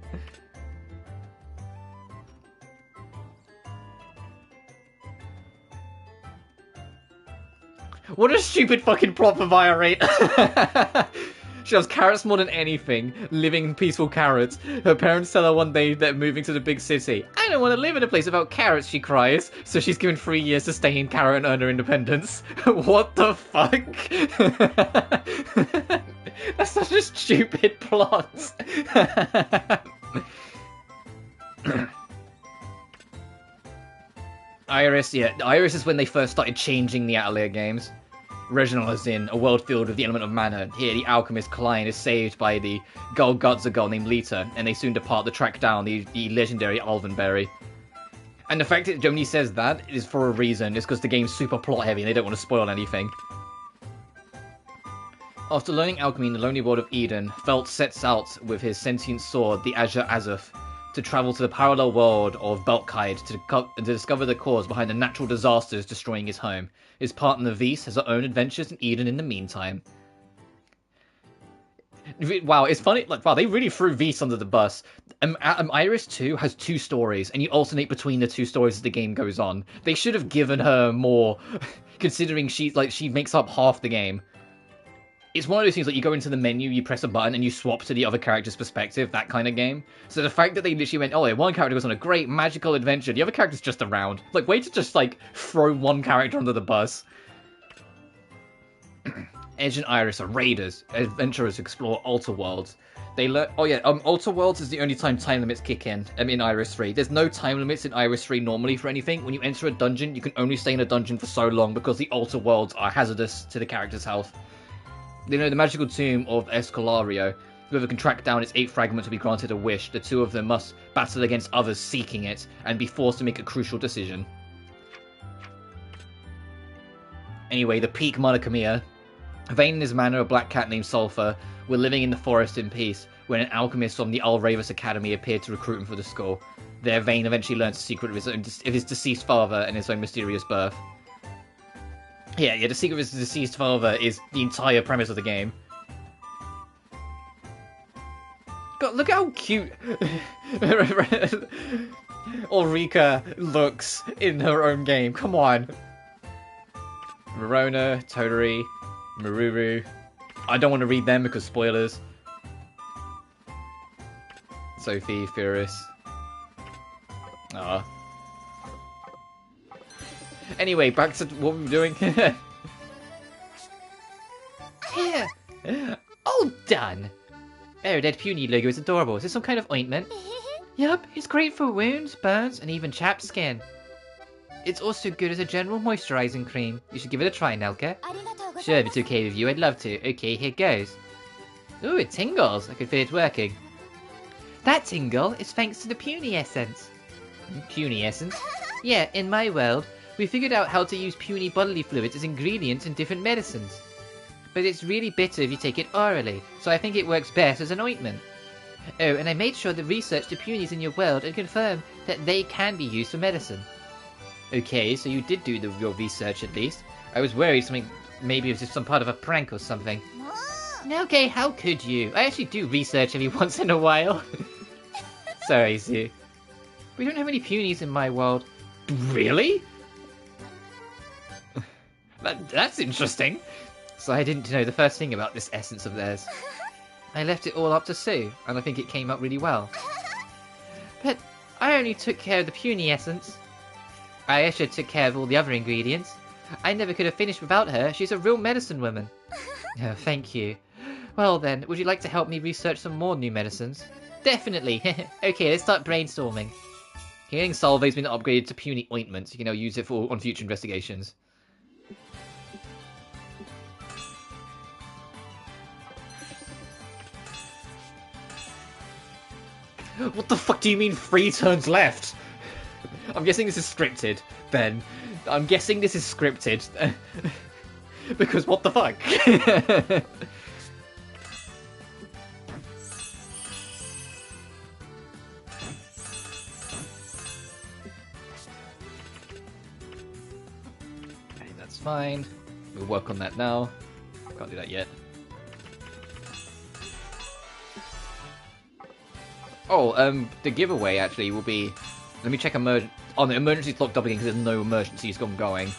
What a stupid fucking plot for Viorate. She loves carrots more than anything. Living peaceful carrots. Her parents tell her one day they're moving to the big city. I don't want to live in a place without carrots, she cries. So she's given 3 years to stay in Carrot and earn her independence. What the fuck? That's such a stupid plot. Iris, yeah. Iris is when they first started changing the Atelier games. Reginald is in a world filled with the element of mana. Here, the alchemist Klein is saved by the Golgotza girl named Lita, and they soon depart to track down the legendary Alvenberry. And the fact that Germany says that is for a reason. It's because the game's super plot heavy and they don't want to spoil anything. After learning alchemy in the lonely world of Eden, Felt sets out with his sentient sword, the Azure Azuf, to travel to the parallel world of Belkide to discover the cause behind the natural disasters destroying his home. His partner Vise has her own adventures in Eden in the meantime. Wow, it's funny. Like, wow, they really threw Vs under the bus. Iris 2 has 2 stories, and you alternate between the 2 stories as the game goes on. They should have given her more, considering she makes up half the game. It's one of those things like you go into the menu, you press a button, and you swap to the other character's perspective, that kind of game. So the fact that they literally went, oh, one character goes on a great magical adventure, the other character's just around. Like, way to just, like, throw one character under the bus. Edge and Iris are raiders, adventurers who explore Alter Worlds. They learn. Oh yeah, Alter Worlds is the only time limits kick in Iris 3. There's no time limits in Iris 3 normally for anything. When you enter a dungeon, you can only stay in a dungeon for so long because the Alter Worlds are hazardous to the character's health. You know, the magical tomb of Escalario. Whoever can track down its 8 fragments will be granted a wish. The 2 of them must battle against others seeking it and be forced to make a crucial decision. Anyway, the peak Monokamiya. Vane and his manor, a black cat named Sulphur, were living in the forest in peace when an alchemist from the Alravus Academy appeared to recruit him for the school. There, Vane eventually learns the secret of his deceased father and his own mysterious birth. Yeah, the secret of his deceased father is the entire premise of the game. God, look how cute Ulrika looks in her own game. Come on. Verona, Toturi, Maruru. I don't want to read them because spoilers. Sophie, Furus. Ah. Anyway, back to what we were doing. Here! All done! Oh, that puny logo is adorable. Is this some kind of ointment? Yup, it's great for wounds, burns, and even chapped skin. It's also good as a general moisturizing cream. You should give it a try, Nelke. Sure, if it's okay with you, I'd love to. Okay, here goes. Ooh, it tingles. I can feel it working. That tingle is thanks to the puny essence. Puny essence? Yeah, in my world, we figured out how to use puny bodily fluids as ingredients in different medicines. But it's really bitter if you take it orally, so I think it works best as an ointment. Oh, and I made sure to research the punies in your world and confirm that they can be used for medicine. Okay, so you did do your research at least. I was worried maybe it was just some part of a prank or something. Okay, how could you? I actually do research every once in a while. Sorry, Sue. We don't have any punies in my world. Really? That's interesting. So I didn't know the first thing about this essence of theirs. I left it all up to Sue, and I think it came out really well. But I only took care of the puny essence. I actually took care of all the other ingredients. I never could have finished without her. She's a real medicine woman. Oh, thank you. Well then, would you like to help me research some more new medicines? Definitely. Okay, let's start brainstorming. Healing Salve's been upgraded to puny ointment. You can now use it on future investigations. What the fuck do you mean 3 turns left? I'm guessing this is scripted, Ben. I'm guessing this is scripted. Because what the fuck? Okay, that's fine. We'll work on that now. Can't do that yet. Oh, the giveaway actually will be... Let me check Oh, the emergency's locked up again because there's no emergencies going.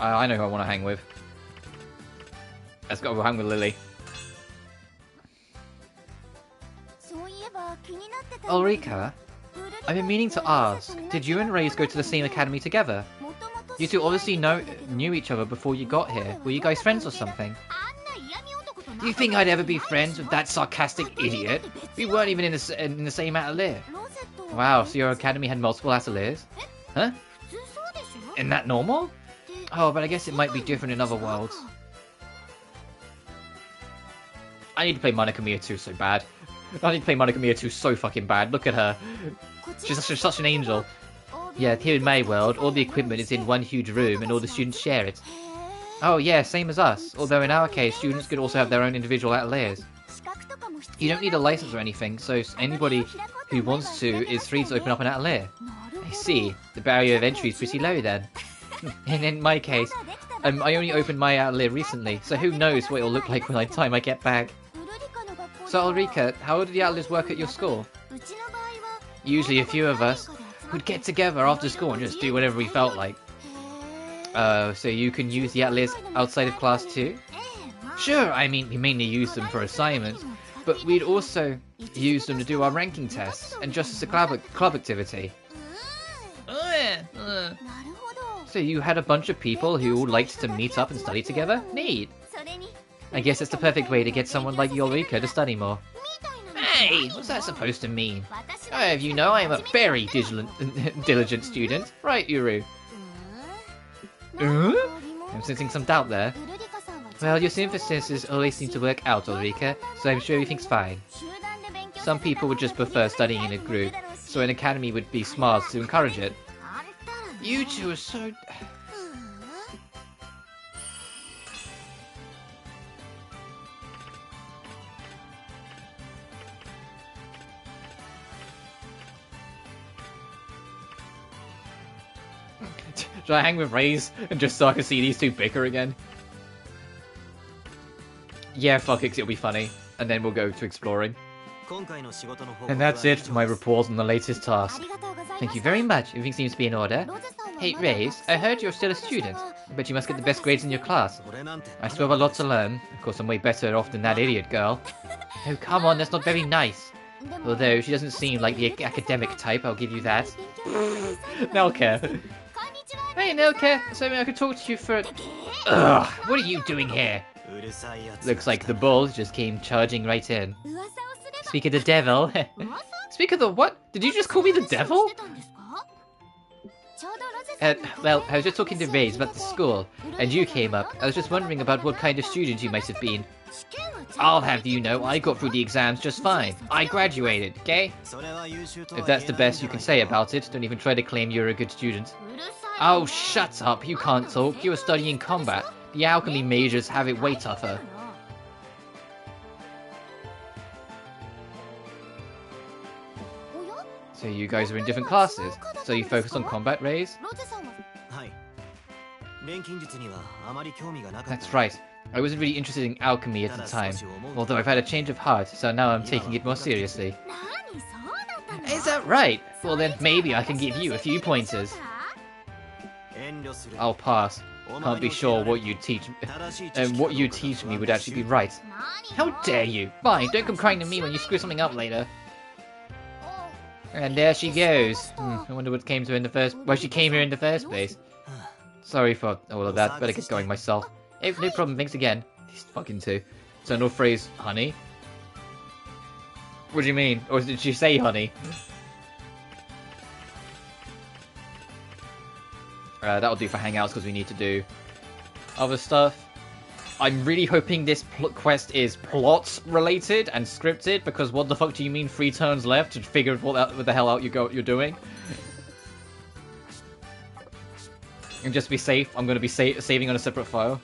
I know who I want to hang with. Let's go hang with Lily. Ulrika, I've been meaning to ask, did you and Reyes go to the same academy together? You two obviously knew each other before you got here. Were you guys friends or something? Do you think I'd ever be friends with that sarcastic idiot? We weren't even in the same atelier. Wow, so your academy had multiple ateliers? Huh? Isn't that normal? Oh, but I guess it might be different in other worlds. I need to play Monokamiya 2 so bad. I need to play Monokamiya 2 so fucking bad. Look at her. She's such an angel. Yeah, here in my world, all the equipment is in one huge room and all the students share it. Oh yeah, same as us. Although in our case, students could also have their own individual ateliers. You don't need a license or anything, so anybody who wants to is free to open up an atelier. I see. The barrier of entry is pretty low then. And in my case, I only opened my atelier recently, so who knows what it'll look like by the time I get back. So Ulrika, how do the ateliers work at your school? Usually a few of us would get together after school and just do whatever we felt like. So you can use the ateliers outside of class too? Sure, I mean, we mainly use them for assignments, but we'd also use them to do our ranking tests, and just as a club activity. So you had a bunch of people who all liked to meet up and study together? Neat! I guess it's the perfect way to get someone like Ulrika to study more. Hey, what's that supposed to mean? I have you know I am a very diligent student. Right, Uru? I'm sensing some doubt there. Well, your synthesis always seem to work out, Ulrika, so I'm sure everything's fine. Some people would just prefer studying in a group, so an academy would be smart to encourage it. You two are so... Should I hang with Raze and just so I can see these two bicker again? Yeah, fuck it, 'cause it'll be funny. And then we'll go to exploring. And that's it for my report on the latest task. Thank you very much. Everything seems to be in order. Hey, Raze, I heard you're still a student. I bet you must get the best grades in your class. I still have a lot to learn. Of course, I'm way better off than that idiot girl. Oh, come on, that's not very nice. Although, she doesn't seem like the academic type, I'll give you that. Nelke. Hey, Nelke, so I could talk to you for... Ugh, what are you doing here? Looks like the bulls just came charging right in. Speak of the devil. Speak of the what? Did you just call me the devil? Well, I was just talking to Raze about the school, and you came up. I was just wondering about what kind of student you might have been. I'll have you know, I got through the exams just fine. I graduated, okay? If that's the best you can say about it, don't even try to claim you're a good student. Oh, shut up, you can't talk. You were studying combat. The alchemy majors have it way tougher. So you guys are in different classes, so you focus on combat, Raze? That's right. I wasn't really interested in alchemy at the time, although I've had a change of heart, so now I'm taking it more seriously. Is that right? Well then, maybe I can give you a few pointers. I'll pass. Can't be sure what you teach me would actually be right. How dare you! Fine, don't come crying to me when you screw something up later. And there she goes. I wonder what came to her in the first... Why she came here in the first place. Sorry for all of that. Better get going myself. Hey, no problem. Thanks again. These fucking two. So no phrase, honey? What do you mean? Or did she say honey? That'll do for hangouts because we need to do other stuff. I'm really hoping this quest is plot related and scripted, because what the fuck do you mean 3 turns left to figure what the hell out you're doing? And just be safe, I'm going to be saving on a separate file.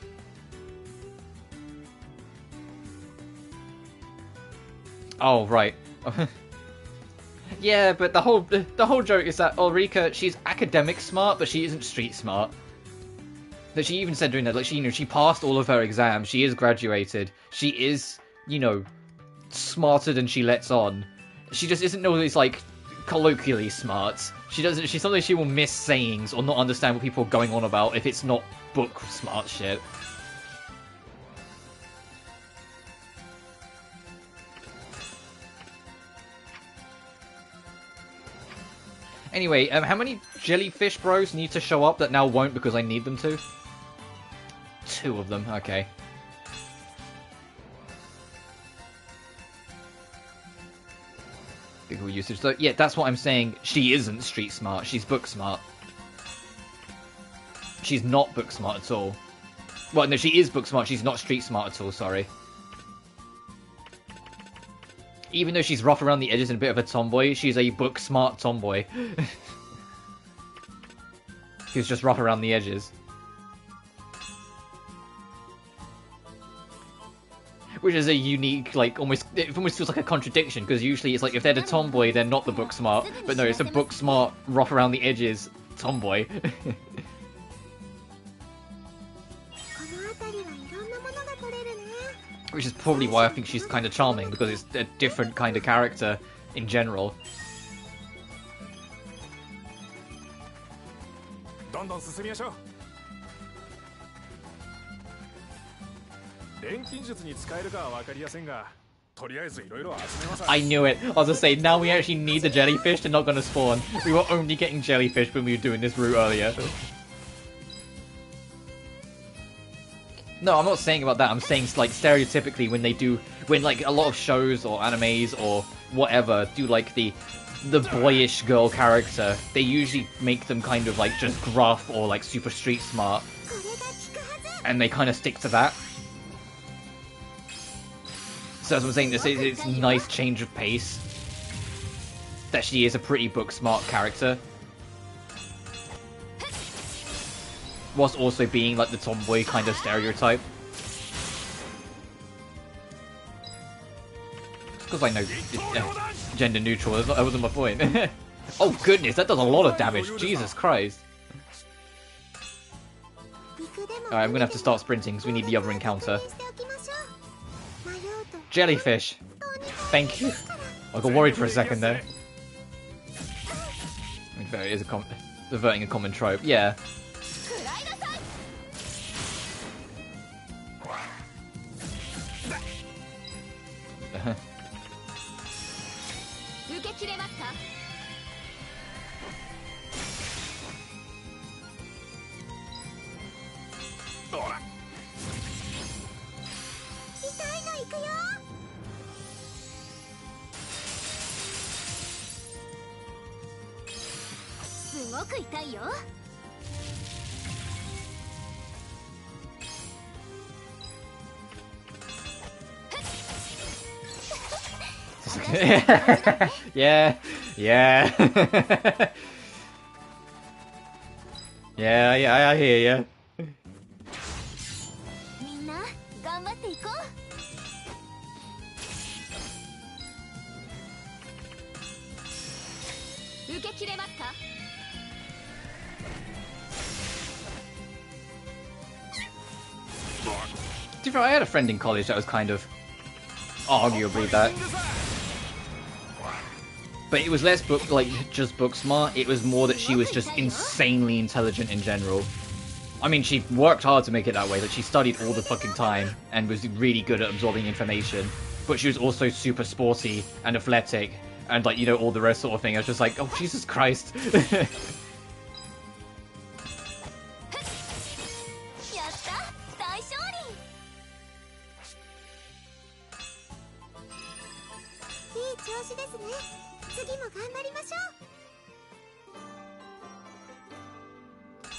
Oh, right. Yeah, but the whole joke is that Ulrika, she's academic smart, but she isn't street smart. That she even said during that, like, she passed all of her exams, she is graduated, she is, you know, smarter than she lets on. She just isn't always, like, colloquially smart. Sometimes she will miss sayings or not understand what people are going on about if it's not book smart shit. Anyway, how many jellyfish bros need to show up that now won't because I need them to? 2 of them, okay. Google usage, so yeah, that's what I'm saying. She isn't street smart, she's book smart. She's not book smart at all. Well, no, she is book smart, she's not street smart at all, sorry. Even though she's rough around the edges and a bit of a tomboy, she's a book smart tomboy. Who's just rough around the edges. Which is a unique, like, it almost feels like a contradiction, because usually it's like, if they're the tomboy, they're not the book smart. But no, it's a book smart, rough around the edges tomboy. Which is probably why I think she's kind of charming, because it's a different kind of character in general. I knew it. I was gonna say, now we actually need the jellyfish, they're not gonna spawn. We were only getting jellyfish when we were doing this route earlier. No, I'm not saying about that. I'm saying, like, stereotypically when like a lot of shows or animes or whatever do like the boyish girl character, they usually make them kind of like just gruff or like super street smart, and they kind of stick to that. So as I'm saying, it's a nice change of pace that she is a pretty book smart character, whilst also being like the tomboy kind of stereotype. Because I know it's gender neutral, that wasn't my point. Oh goodness, that does a lot of damage, Jesus Christ. Alright, I'm gonna have to start sprinting because we need the other encounter. Jellyfish! Thank you. I got worried for a second there. I mean, it is averting a common trope, yeah. Yeah, yeah. Yeah, I hear ya. To be fair, I had a friend in college that was kind of arguably that. But it was less just book smart, it was more that she was just insanely intelligent in general. I mean, she worked hard to make it that way, that she studied all the fucking time and was really good at absorbing information. But she was also super sporty and athletic and, like, you know, all the rest sort of thing. I was just like, oh, Jesus Christ.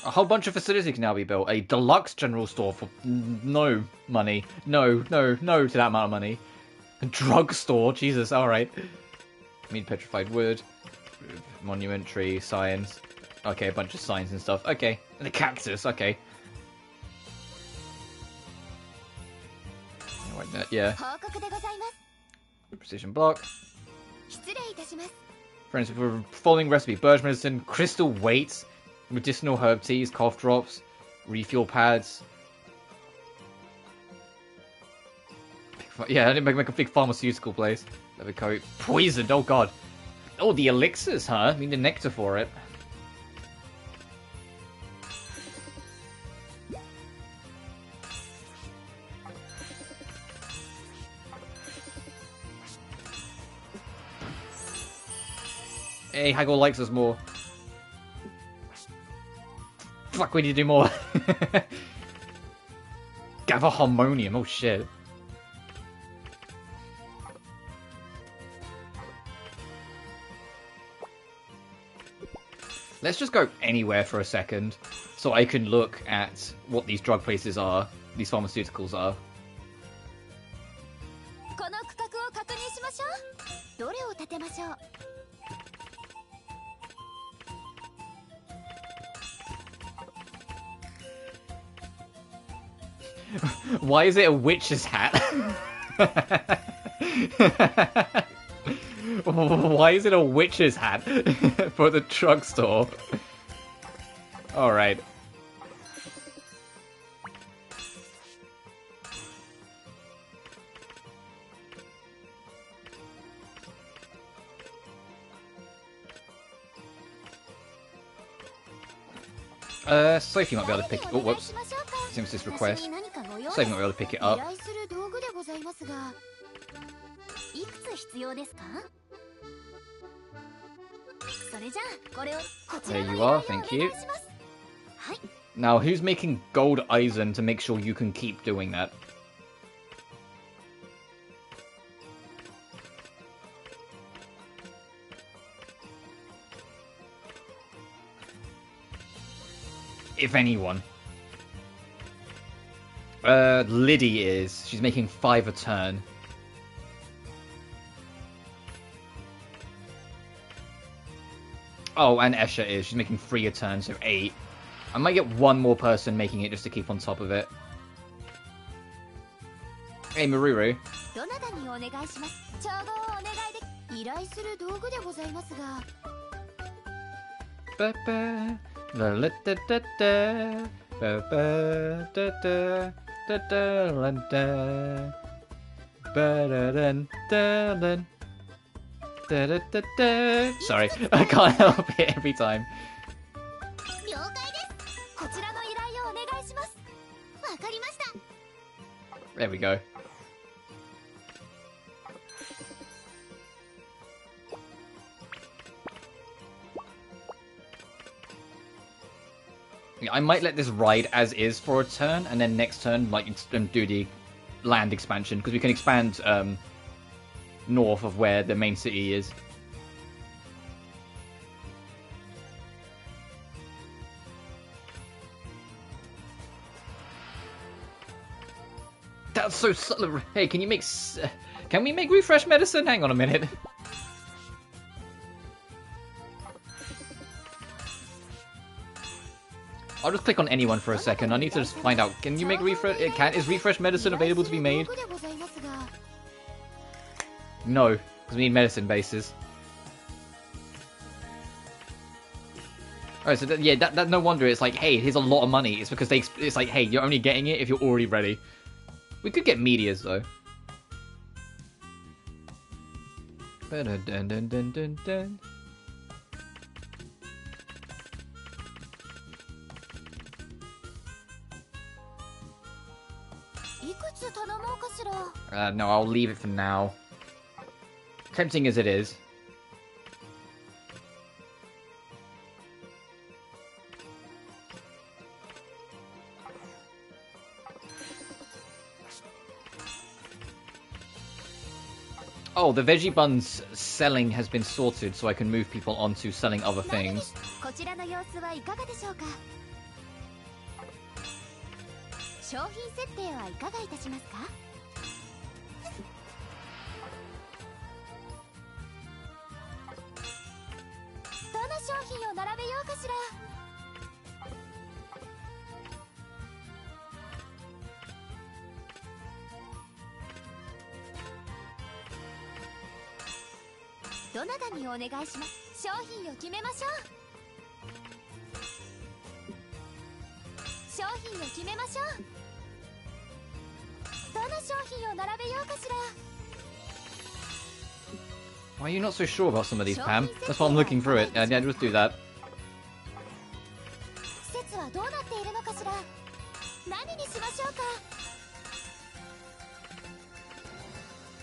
A whole bunch of facilities can now be built. A deluxe general store for no money. No to that amount of money. A drugstore, Jesus, alright. Need petrified wood. Monument tree, signs. Okay, a bunch of signs and stuff. Okay. And a cactus, okay. Yeah. Precision block. Friends, for following recipe: birch medicine, crystal weights, medicinal herb teas, cough drops, refuel pads. Yeah, I didn't make a big pharmaceutical place. Leather coat, poisoned. Oh god. Oh, the elixirs, huh? I mean, the nectar for it. Hey, Haggle likes us more. Fuck, we need to do more. Gather harmonium, oh shit. Let's just go anywhere for a second, so I can look at what these drug places are, these pharmaceuticals are. Why is it a witch's hat? Why is it a witch's hat for the drugstore? Alright. Sophie might be able to pick it. Oh, whoops. Since this request. Sophie might be able to pick it up. There you are, thank you. Now, who's making gold Eisen to make sure you can keep doing that? If anyone. Liddy is. She's making 5 a turn. Oh, and Esha is. She's making 3 a turn, so 8. I might get one more person making it just to keep on top of it. Hey, Maruru. Ba-ba. Sorry, I can't help it every time. There we go. Yeah, I might let this ride as is for a turn, and then next turn, like, do the land expansion, because we can expand north of where the main city is. That's so subtle. Hey, can you make... Can we make refresh medicine? Hang on a minute. I'll just click on anyone for a second. I need to just find out. Can you make refresh... Is refresh medicine available to be made? No, because we need medicine bases. Alright, so yeah, that no wonder it's like, hey, here's a lot of money. It's because it's like, hey, you're only getting it if you're already ready. We could get meteors though. Dun. No, I'll leave it for now. Tempting as it is. Oh, the veggie buns selling has been sorted, so I can move people onto selling other things. Why are you not so sure about some of these, Pam? That's why I'm looking through it. Yeah, just do that.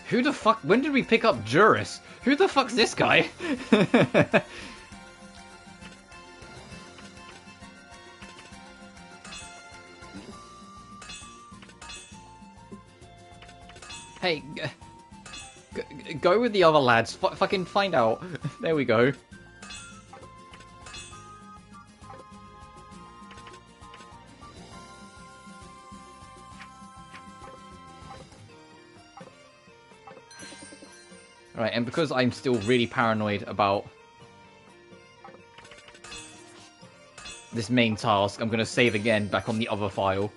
Who the fuck? When did we pick up Juris? Who the fuck's this guy? Hey, go with the other lads. Fucking find out. There we go. Right, and because I'm still really paranoid about this main task, I'm going to save again back on the other file.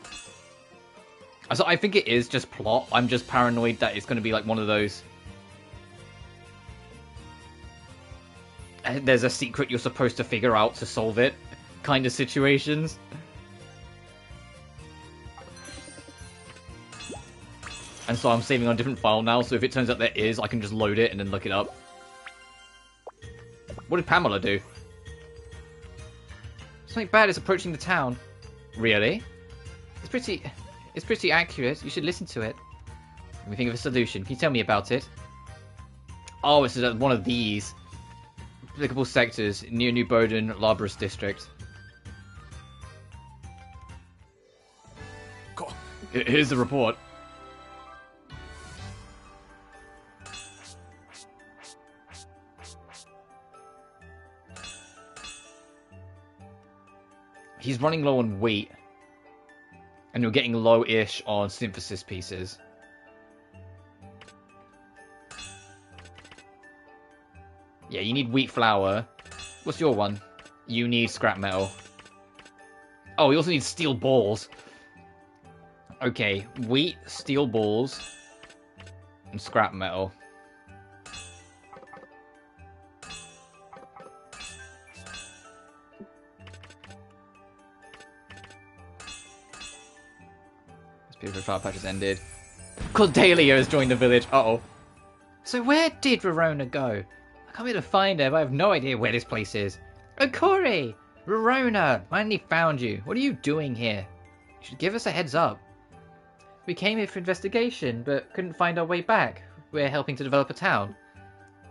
So I think it is just plot. I'm just paranoid that it's going to be like one of those... there's a secret you're supposed to figure out to solve it kind of situations. And so I'm saving on a different file now, so if it turns out there is, I can just load it and then look it up. What did Pamela do? Something bad is approaching the town. Really? It's pretty accurate. You should listen to it. Let me think of a solution. Can you tell me about it? Oh, it's one of these. Applicable sectors near New Bowden, Labras District. Here's the report. He's running low on wheat. And you're getting low-ish on synthesis pieces. Yeah, you need wheat flour. What's your one? You need scrap metal. Oh, you also need steel balls. Okay, wheat, steel balls, and scrap metal. This trial patch has ended. Cordelia has joined the village. Uh-oh. So where did Verona go? I can't be able to find her, but I have no idea where this place is. Oh, Corey! Verona! Finally found you. What are you doing here? You should give us a heads up. We came here for investigation, but couldn't find our way back. We're helping to develop a town.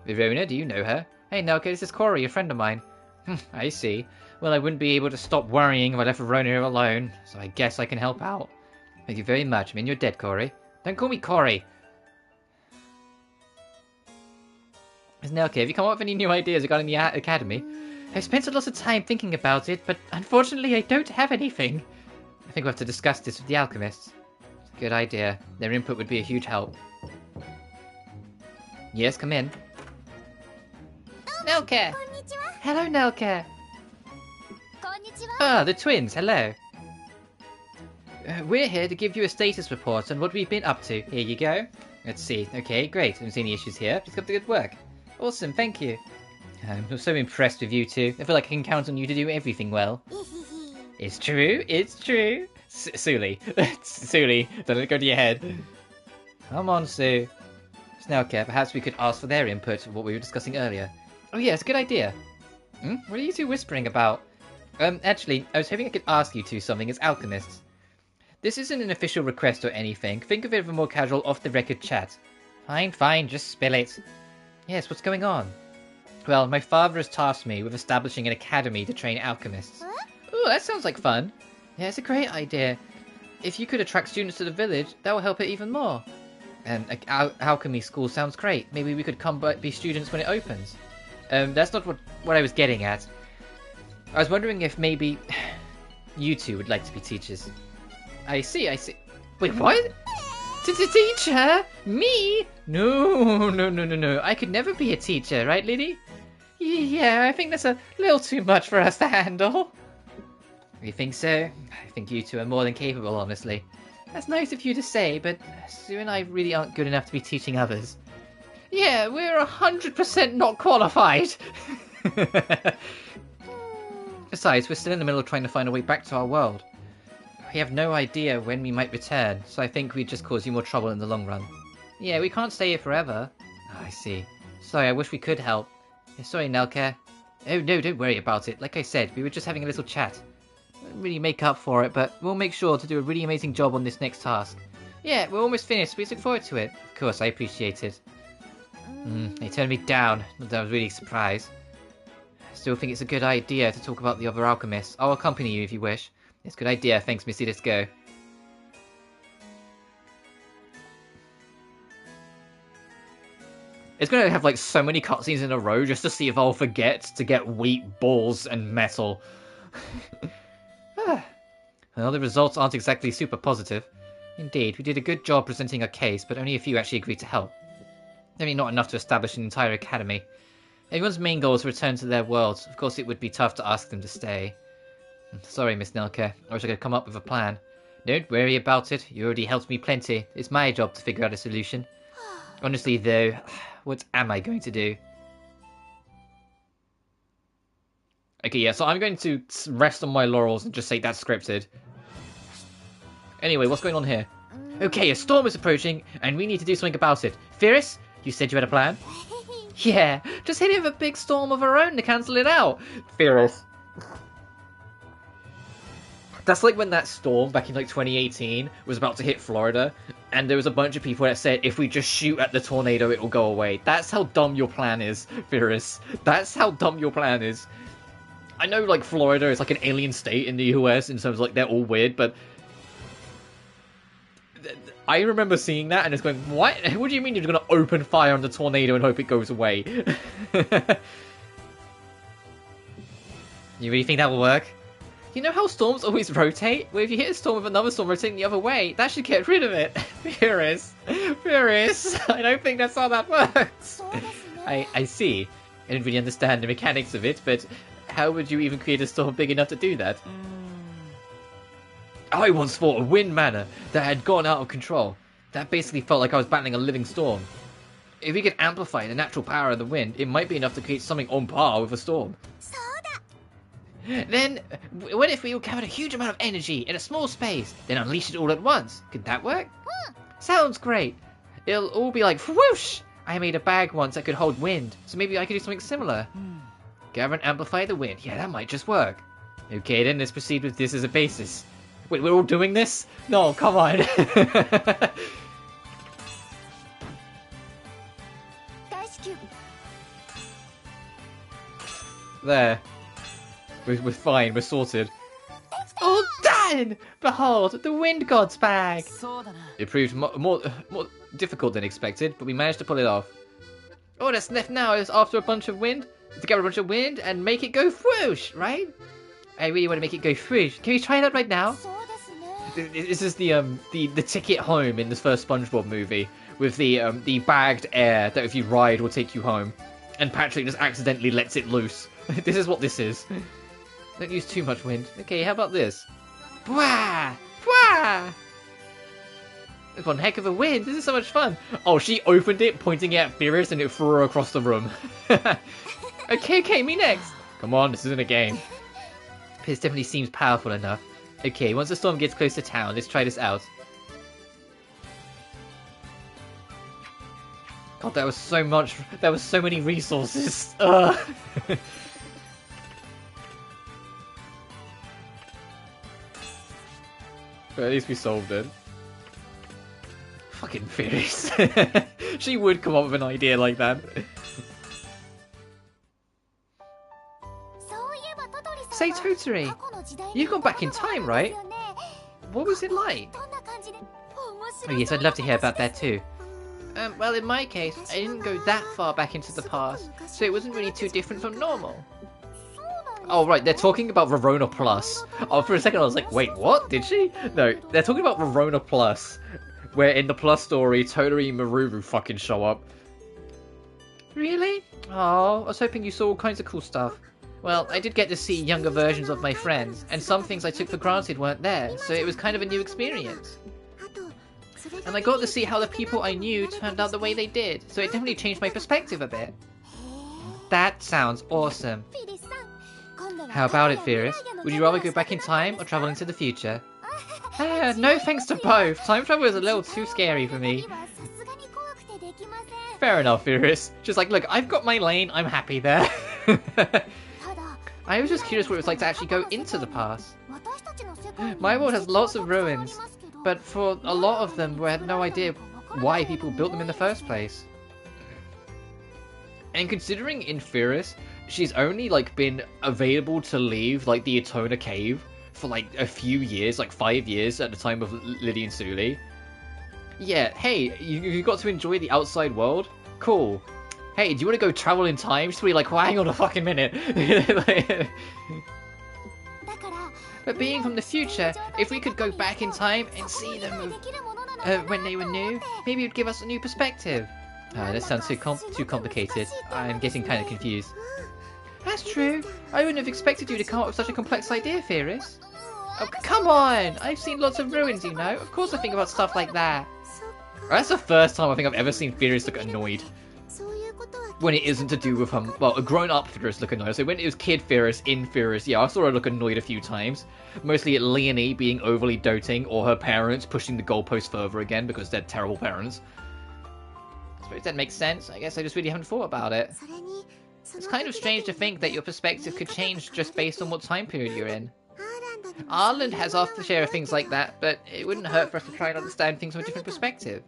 Verona, do you know her? Hey, Nelke, this is Corey, a friend of mine. I see. Well, I wouldn't be able to stop worrying if I left Verona here alone, so I guess I can help out. Thank you very much. I mean, you're dead, Corey. Don't call me Corey. Nelke, have you come up with any new ideas regarding the academy? I've spent a lot of time thinking about it, but unfortunately I don't have anything. I think we'll have to discuss this with the Alchemists. It's a good idea. Their input would be a huge help. Yes, come in. Nelke! Hello, Nelke! Ah, the twins, hello. We're here to give you a status report on what we've been up to. Here you go. Let's see. Okay, great. I don't see any issues here. Just got the good work. Awesome, thank you. I'm so impressed with you two. I feel like I can count on you to do everything well. It's true, it's true. Suli. Suli, don't let it go to your head. Come on, Sue. Nelke, perhaps we could ask for their input on what we were discussing earlier. Oh yeah, it's a good idea. What are you two whispering about? Actually, I was hoping I could ask you two something as alchemists. This isn't an official request or anything. Think of it as a more casual, off-the-record chat. Fine, fine, just spill it. Yes, what's going on? Well, my father has tasked me with establishing an academy to train alchemists. Oh, that sounds like fun. Yeah, it's a great idea. If you could attract students to the village, that will help it even more. Alchemy school sounds great. Maybe we could come be students when it opens. That's not what I was getting at. I was wondering if maybe you two would like to be teachers. I see. Wait, what? Teacher? Me? No. I could never be a teacher, right, Liddy? Yeah, I think that's a little too much for us to handle. You think so? I think you two are more than capable, honestly. That's nice of you to say, but Sue and I really aren't good enough to be teaching others. Yeah, we're 100% not qualified. Besides, we're still in the middle of trying to find a way back to our world. We have no idea when we might return, so I think we'd just cause you more trouble in the long run. Yeah, we can't stay here forever. Oh, I see. Sorry, I wish we could help. Sorry, Nelke. Oh no, don't worry about it. Like I said, we were just having a little chat. Won't really make up for it, but we'll make sure to do a really amazing job on this next task. Yeah, we're almost finished. We look forward to it. Of course, I appreciate it. They turned me down. I was really surprised. I still think it's a good idea to talk about the other alchemists. I'll accompany you if you wish. It's a good idea. Thanks, Missy. Let's go. It's going to have like so many cutscenes in a row just to see if I'll forget to get wheat, balls, and metal. Well, the results aren't exactly super positive. Indeed, we did a good job presenting our case, but only a few actually agreed to help. Maybe not enough to establish an entire academy. Everyone's main goal is to return to their worlds. Of course, it would be tough to ask them to stay. Sorry, Miss Nelke. I wish I could come up with a plan. Don't worry about it. You already helped me plenty. It's my job to figure out a solution. Honestly, though, what am I going to do? Okay, yeah, so I'm going to rest on my laurels and just say that's scripted. Anyway, what's going on here? Okay, a storm is approaching, and we need to do something about it. Fierce, you said you had a plan? Yeah, just hit it with a big storm of our own to cancel it out. Fierce. That's like when that storm back in like 2018 was about to hit Florida, and there was a bunch of people that said if we just shoot at the tornado, it will go away. That's how dumb your plan is, Fierce. That's how dumb your plan is. I know like Florida is like an alien state in the US in terms of like they're all weird, but I remember seeing that and it's going, what? What do you mean you're going to open fire on the tornado and hope it goes away? You really think that will work? You know how storms always rotate? Well, if you hit a storm with another storm rotating the other way, that should get rid of it. Fierce. I don't think that's how that works. I see. I don't really understand the mechanics of it, but how would you even create a storm big enough to do that? I once fought a wind manor that had gone out of control. That basically felt like I was battling a living storm. If we could amplify the natural power of the wind, it might be enough to create something on par with a storm. Then, what if we all gathered a huge amount of energy in a small space, then unleash it all at once? Could that work? Sounds great. It'll all be like whoosh! I made a bag once that could hold wind, so maybe I could do something similar. Gather and amplify the wind. Yeah, that might just work. Okay, then let's proceed with this as a basis. Wait, we're all doing this? No, come on. There. We're fine, we're sorted. All done! Behold, the wind god's bag! It proved more difficult than expected, but we managed to pull it off. All that's left now is after a bunch of wind, to gather a bunch of wind and make it go whoosh, right? I really want to make it go whoosh. Can we try that right now? This is the ticket home in this first SpongeBob movie with the bagged air that if you ride will take you home, and Patrick just accidentally lets it loose. This is what this is. Don't use too much wind. Okay, how about this? Bwah! Bwah! That's one heck of a wind. This is so much fun. Oh, she opened it, pointing it at Furious, and it threw her across the room. Okay, me next. Come on, this isn't a game. This definitely seems powerful enough. Okay, once the storm gets close to town, let's try this out. God, that was so much. There was so many resources. But at least we solved it. Fucking Furious. She would come up with an idea like that. Say, Toturi, you've gone back in time, right? What was it like? Oh yes, I'd love to hear about that too. Well, in my case, I didn't go that far back into the past, so it wasn't really too different from normal. Oh right, they're talking about Verona Plus. Oh, for a second I was like, wait, what? Did she? No, they're talking about Verona Plus, where in the Plus story, Toturi and Maruru fucking show up. Really? Oh, I was hoping you saw all kinds of cool stuff. Well, I did get to see younger versions of my friends, and some things I took for granted weren't there, so it was kind of a new experience. And I got to see how the people I knew turned out the way they did, so it definitely changed my perspective a bit. That sounds awesome. How about it, Furious? Would you rather go back in time or travel into the future? No thanks to both. Time travel is a little too scary for me. Fair enough, Furious. Just like, look, I've got my lane, I'm happy there. I was just curious what it was like to actually go into the past. My world has lots of ruins, but for a lot of them we had no idea why people built them in the first place. And considering in Furious, she's only like been available to leave like the Etona cave for like a few years, like 5 years at the time of Lily and Sully. Yeah, hey, you got to enjoy the outside world? Cool. Hey, do you want to go travel in time? Just be like, well, hang on a fucking minute. But being from the future, if we could go back in time and see them when they were new, maybe it would give us a new perspective. That sounds too complicated. I'm getting kind of confused. That's true. I wouldn't have expected you to come up with such a complex idea, Furious. Oh, come on! I've seen lots of ruins, you know. Of course I think about stuff like that. That's the first time I think I've ever seen Furious look annoyed. When it isn't to do with him, well, a grown-up Furious look annoyed. So when it was kid Furious in Furious, yeah, I saw her look annoyed a few times. Mostly at Leonie being overly doting, or her parents pushing the goalpost further again because they're terrible parents. I suppose that makes sense. I guess I just really haven't thought about it. It's kind of strange to think that your perspective could change just based on what time period you're in. Ireland has our share of things like that, but it wouldn't hurt for us to try and understand things from a different perspective.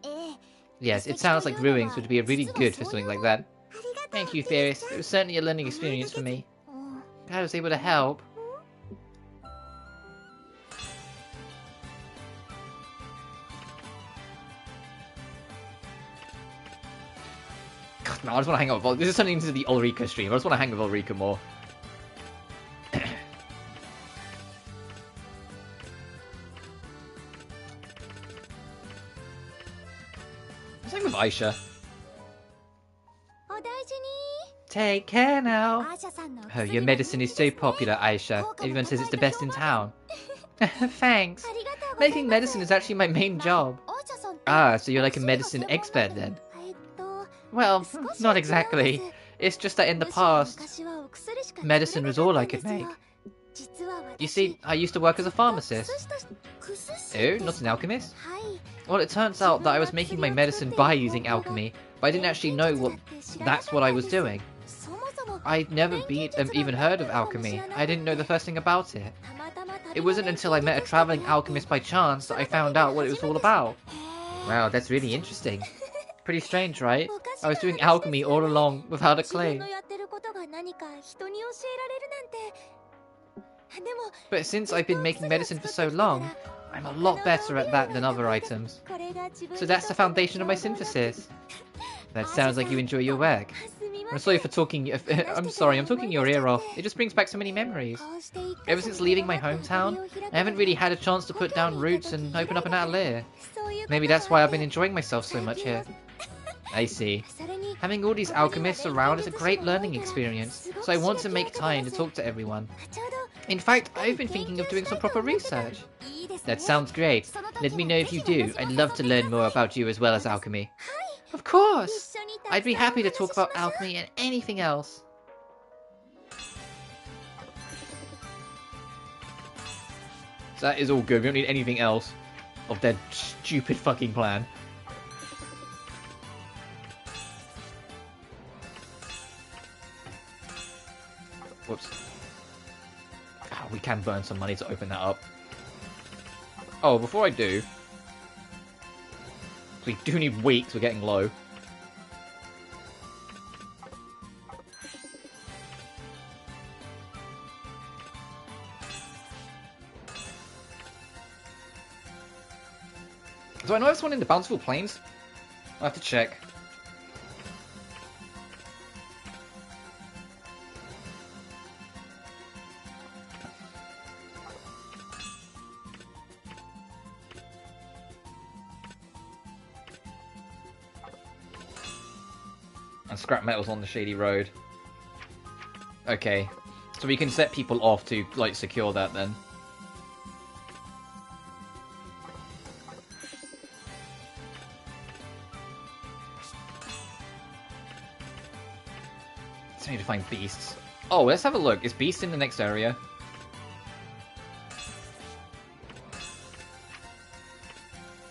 Yes, it sounds like ruins would be really good for something like that. Thank you, Furious. It was certainly a learning experience for me. I was able to help. God, no, I just want to hang out with this is turning into the Ulrika stream. I just want to hang with Ulrika more. Same with Aisha. Take care now. Oh, your medicine is so popular, Aisha. Everyone says it's the best in town. Thanks. Making medicine is actually my main job. Ah, so you're like a medicine expert then? Well, not exactly. It's just that in the past, medicine was all I could make. You see, I used to work as a pharmacist. Oh, not an alchemist? Well, it turns out that I was making my medicine by using alchemy, but I didn't actually know that's what I was doing. I'd never even heard of alchemy. I didn't know the first thing about it. It wasn't until I met a traveling alchemist by chance that I found out what it was all about. Wow, that's really interesting. Pretty strange, right? I was doing alchemy all along without a clue. But since I've been making medicine for so long, I'm a lot better at that than other items. So that's the foundation of my synthesis. That sounds like you enjoy your work. I'm sorry for talking. I'm sorry, I'm talking your ear off. It just brings back so many memories. Ever since leaving my hometown, I haven't really had a chance to put down roots and open up an atelier. Maybe that's why I've been enjoying myself so much here. I see. Having all these alchemists around is a great learning experience, so I want to make time to talk to everyone. In fact, I've been thinking of doing some proper research. That sounds great. Let me know if you do. I'd love to learn more about you as well as alchemy. Of course! I'd be happy to talk about alchemy and anything else. So that is all good. We don't need anything else of their stupid fucking plan. Whoops. Oh, we can burn some money to open that up. Oh, before I do... We do need weeks, we're getting low. Do I know this one in the Bountiful Plains? I'll have to check. And scrap metals on the shady road. Okay. So we can set people off to, like, secure that then. I need to find beasts. Oh, let's have a look. Is beast in the next area?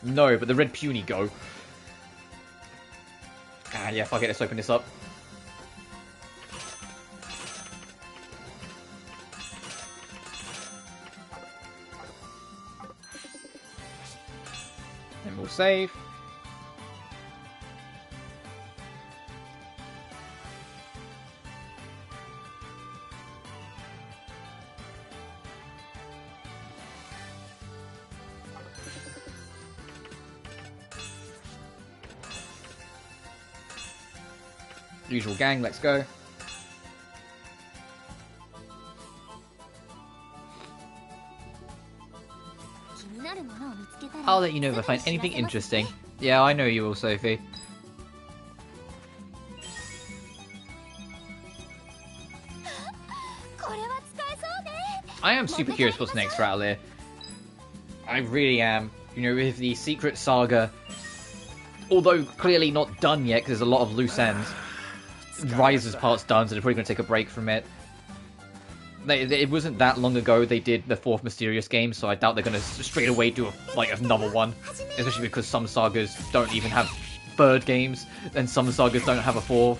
No, but the red puny go. Ah, yeah, fuck it. Let's open this up. And we'll save. Usual gang, let's go. I'll let you know if I find anything interesting. Yeah, I know you will, Sophie. I am super curious what's next for Atelier. I really am. You know, with the Secret Saga, although clearly not done yet, because there's a lot of loose ends. Rise's part's done, so they're probably going to take a break from it. It wasn't that long ago they did the 4th Mysterious game, so I doubt they're going to straight away do another one. Especially because some sagas don't even have 3rd games, and some sagas don't have a 4th.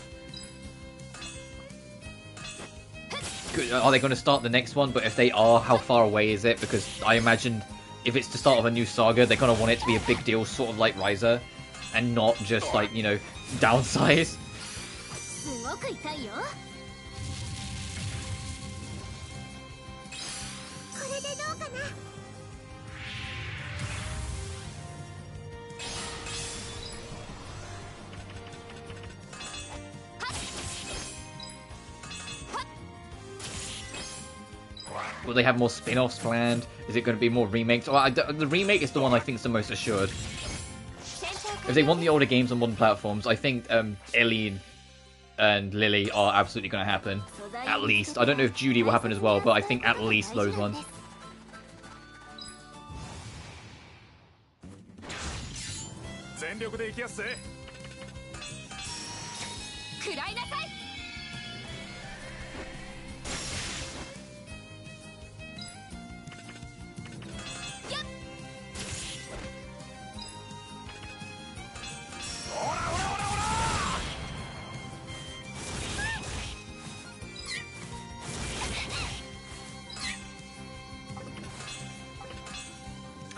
Are they going to start the next one? But if they are, how far away is it? Because I imagine if it's the start of a new saga, they're going to want it to be a big deal, sort of like Riser, and not just like, you know, downsize. Will they have more spin-offs planned? Is it going to be more remakes? Well, the remake is the one I think is the most assured. If they want the older games on modern platforms, I think Ellie and Lily are absolutely going to happen. At least. I don't know if Judy will happen as well, but I think at least those ones.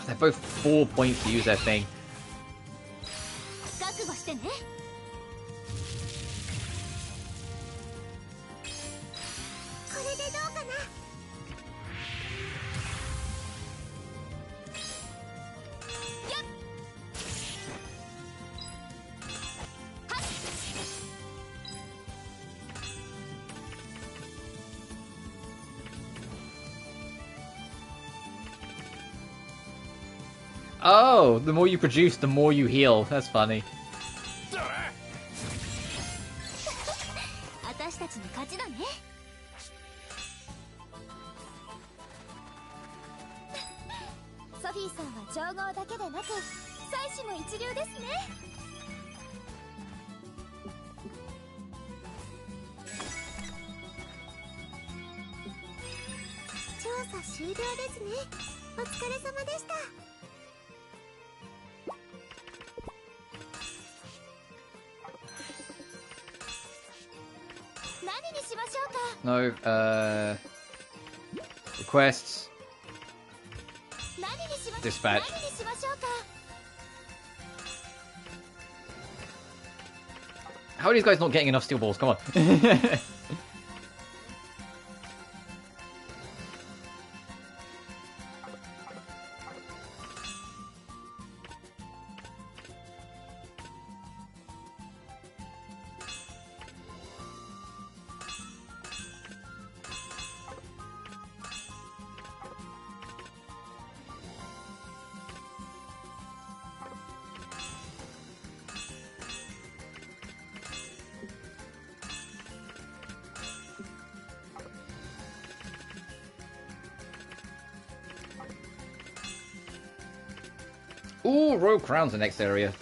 They're both 4 points to use their thing. Oh, the more you produce, the more you heal. That's funny. No, requests. Dispatch. How are these guys not getting enough steel balls? Come on. Ooh, Royal Crown's the next area.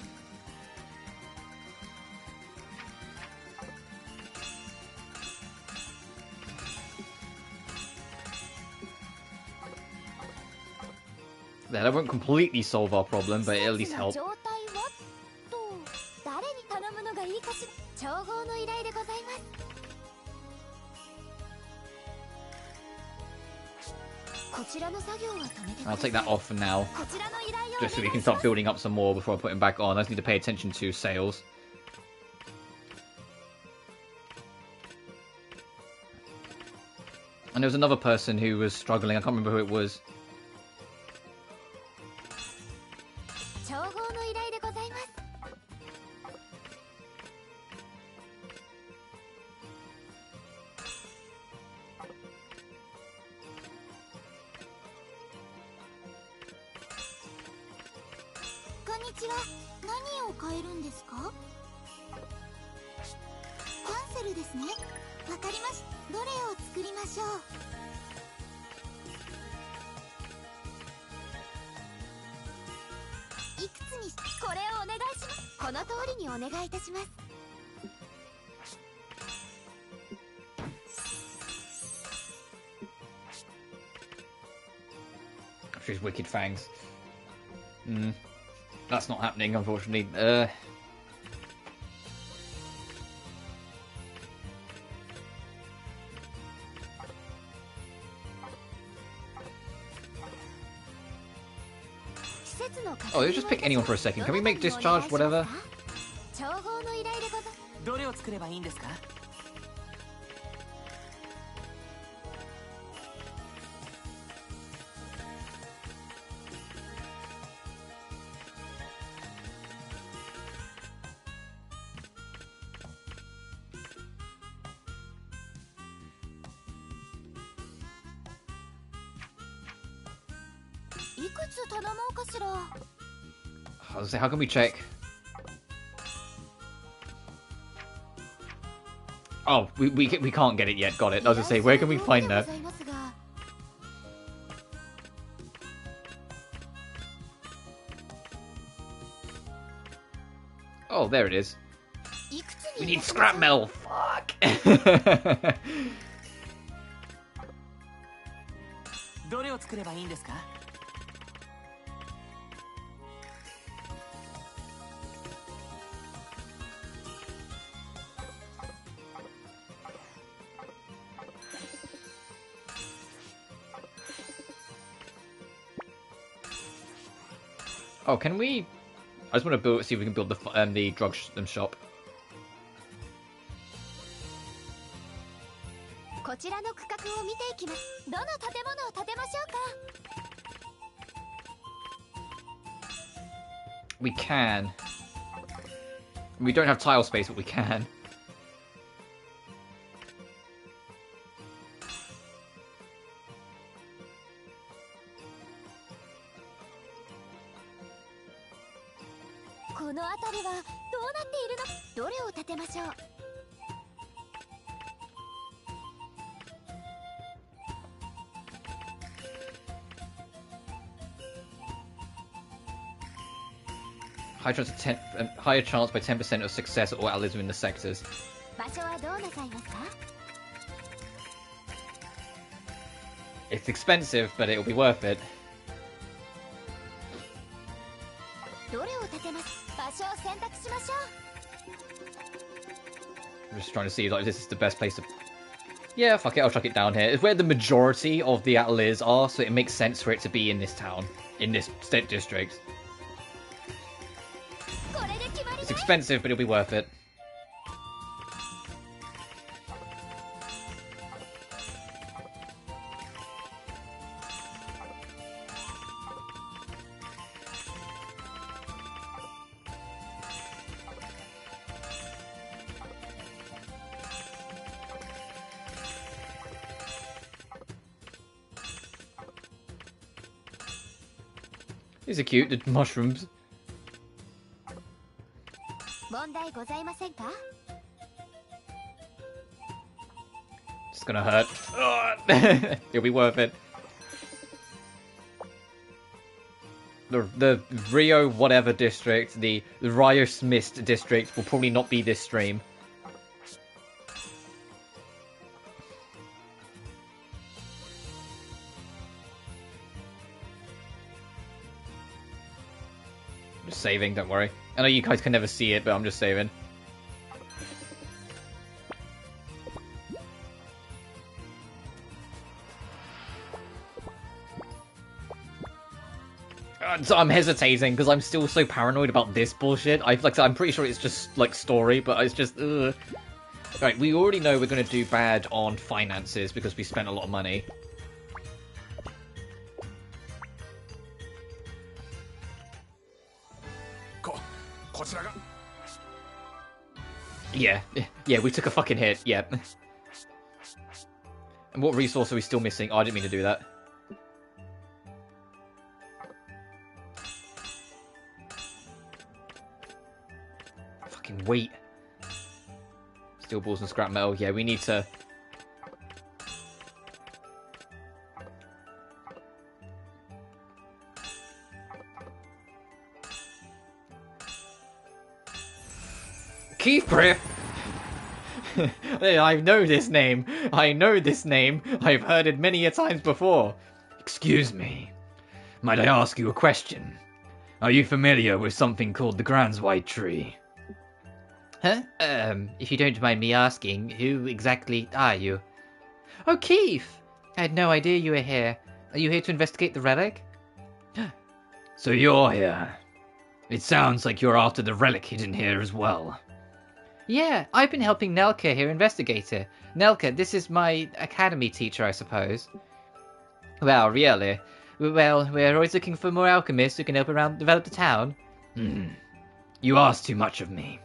That won't completely solve our problem, but it'll at least help. I'll take that off for now, just so we can start building up some more before I put him back on. I just need to pay attention to sales. And there was another person who was struggling, I can't remember who it was. She's wicked fangs. That's not happening, unfortunately. Oh, let's just pick anyone for a second. Can we make discharge, whatever? I was gonna say, how can we check? Oh, we can't get it yet. Got it. I was gonna say, where can we find that? Oh, there it is. We need scrap metal. Fuck. Oh, can we? I just want to see if we can build the drug shop. We can. We don't have tile space, but we can. Higher chance by 10% of success at all allies within the sectors. It's expensive, but it'll be worth it. I'm just trying to see like this is the best place to. Yeah, fuck it, I'll chuck it down here. It's where the majority of the ateliers are, so it makes sense for it to be in this town, in this state district. It's expensive, but it'll be worth it. These are cute, the mushrooms. It's gonna hurt. It'll be worth it. The Rio whatever district, the Rio Mist district will probably not be this stream. Just saving, don't worry. I know you guys can never see it, but I'm just saving. So I'm hesitating because I'm still so paranoid about this bullshit. I'm pretty sure it's just like story, but it's just. Right, we already know we're gonna do bad on finances because we spent a lot of money. Yeah, we took a fucking hit. Yeah. And what resource are we still missing? Oh, I didn't mean to do that. Fucking wheat. Steel balls and scrap metal. Yeah, we need to... Keith! I know this name. I know this name. I've heard it many a times before. Excuse me. Might I ask you a question? Are you familiar with something called the Grand's White Tree? Huh? If you don't mind me asking, who exactly are you? Oh, Keith! I had no idea you were here. Are you here to investigate the relic? So you're here. It sounds like you're after the relic hidden here as well. Yeah, I've been helping Nelke here investigate it. Nelke, this is my academy teacher, I suppose. Well, really? Well, we're always looking for more alchemists who can help around develop the town. You ask too much of me.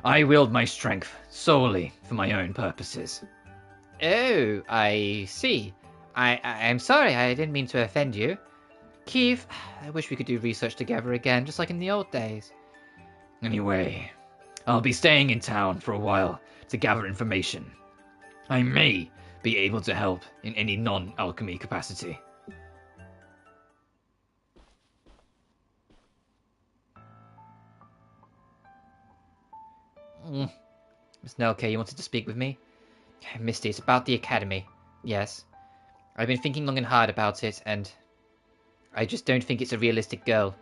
I wield my strength solely for my own purposes. Oh, I see. I'm sorry, I didn't mean to offend you. Keith, I wish we could do research together again, just like in the old days. Anyway, I'll be staying in town for a while to gather information. I may be able to help in any non-alchemy capacity. Miss Nelke, you wanted to speak with me? Misty, it's about the academy. Yes. I've been thinking long and hard about it, and I just don't think it's a realistic goal.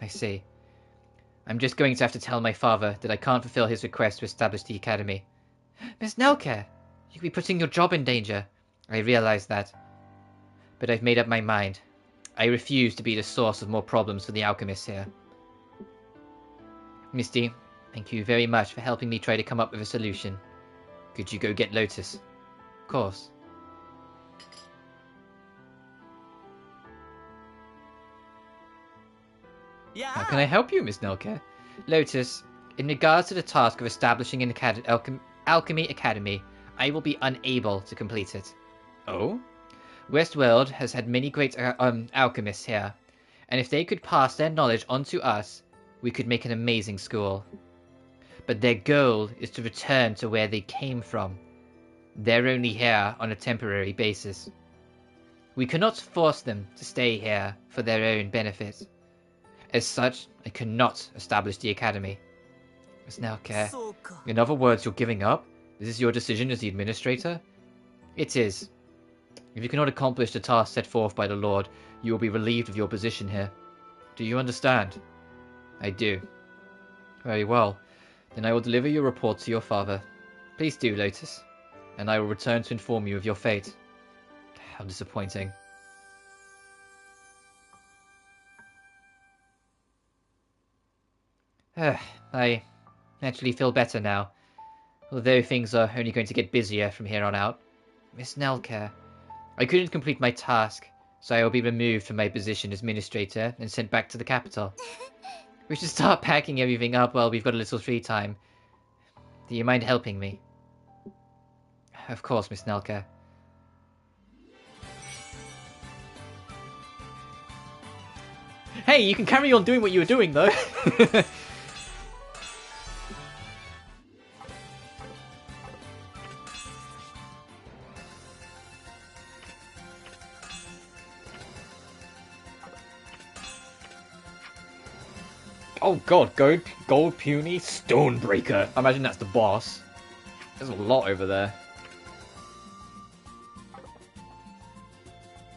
I see. I'm just going to have to tell my father that I can't fulfill his request to establish the academy. Miss Nelke, you could be putting your job in danger. I realize that. But I've made up my mind. I refuse to be the source of more problems for the alchemists here. Misty, thank you very much for helping me try to come up with a solution. Could you go get Lotus? Of course. Yeah. How can I help you, Miss Nelke? Lotus, in regards to the task of establishing an alchemy academy, I will be unable to complete it. Oh? Westworld has had many great alchemists here, and if they could pass their knowledge on to us, we could make an amazing school. But their goal is to return to where they came from. They're only here on a temporary basis. We cannot force them to stay here for their own benefit. As such, I cannot establish the academy. Miss Nelke, In other words, you're giving up? Is this your decision as the administrator? it is. If you cannot accomplish the task set forth by the Lord, you will be relieved of your position here. Do you understand? I do. Very well. Then I will deliver your report to your father. Please do, Lotus. And I will return to inform you of your fate. How disappointing. I actually feel better now. Although things are only going to get busier from here on out. Miss Nelke, I couldn't complete my task, so I will be removed from my position as administrator and sent back to the capital. We should start packing everything up while we've got a little free time. Do you mind helping me? Of course, Miss Nelke. Hey, you can carry on doing what you were doing, though. Oh god, gold puny Stonebreaker. I imagine that's the boss. There's a lot over there.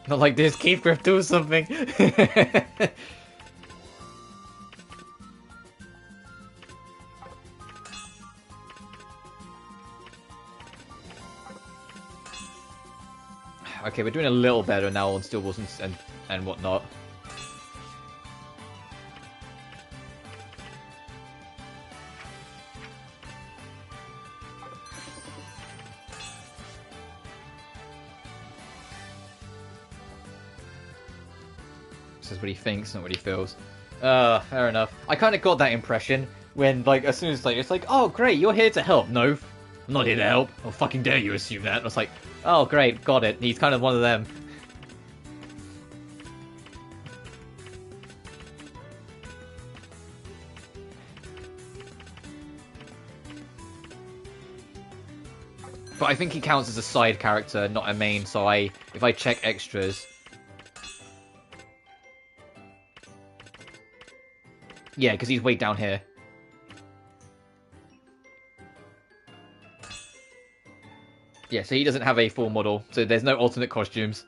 Not like this, Keith Griff, do something. Okay, we're doing a little better now on Still Wasn't and whatnot. This is what he thinks, not what he feels. Fair enough. I kind of got that impression when, like, as soon as it's like, oh great, you're here to help. No, I'm not here to help. How fucking dare you assume that? I was like, oh great, got it. He's kind of one of them. But I think he counts as a side character, not a main, so if I check extras... Yeah, because he's way down here. Yeah, so he doesn't have a full model, so there's no alternate costumes.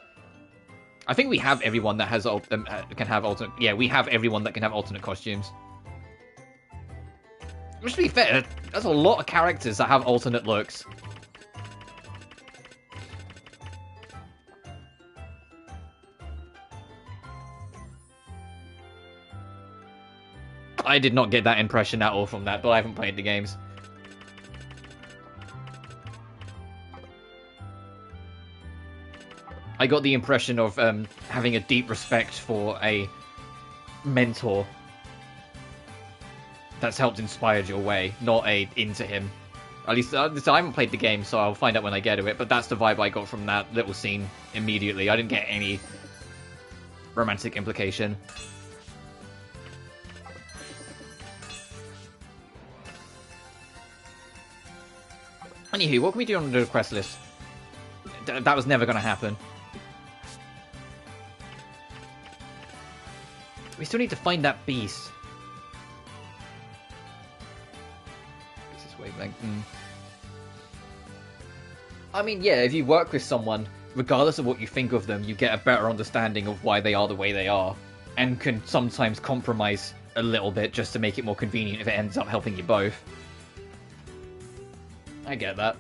I think we have everyone that has can have alternate. Yeah, we have everyone that can have alternate costumes. Which, to be fair, there's a lot of characters that have alternate looks. I did not get that impression at all from that, but I haven't played the games. I got the impression of having a deep respect for a mentor that's helped inspire your way, not into him. At least I haven't played the game, so I'll find out when I get to it, but that's the vibe I got from that little scene immediately. I didn't get any romantic implication. Anywho, what can we do on the quest list? That was never going to happen. We still need to find that beast. This is wavelength. I mean, yeah, if you work with someone, regardless of what you think of them, you get a better understanding of why they are the way they are, and can sometimes compromise a little bit just to make it more convenient if it ends up helping you both. I get that.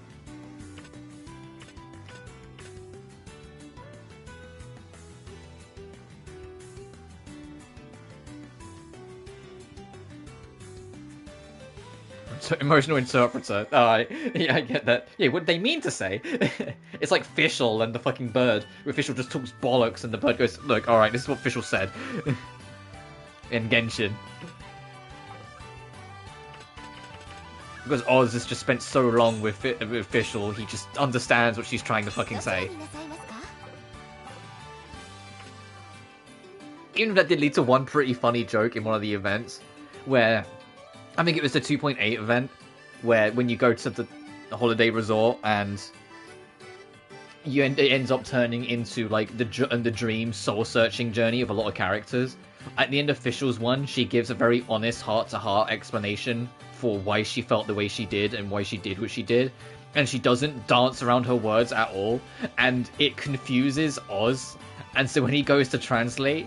So emotional interpreter. Oh, yeah, I get that. Yeah, what they mean to say. It's like Fischl and the fucking bird, where Fischl just talks bollocks and the bird goes, look, alright, this is what Fischl said. In Genshin. Because Oz has just spent so long with Fischl, he just understands what she's trying to fucking say. Even if that did lead to one pretty funny joke in one of the events, where, I think it was the 2.8 event, where when you go to the holiday resort and it ends up turning into like the dream soul-searching journey of a lot of characters. At the end of Fischl's one, she gives a very honest heart-to-heart explanation for why she felt the way she did and why she did what she did, and she doesn't dance around her words at all, and it confuses Oz, and so when he goes to translate,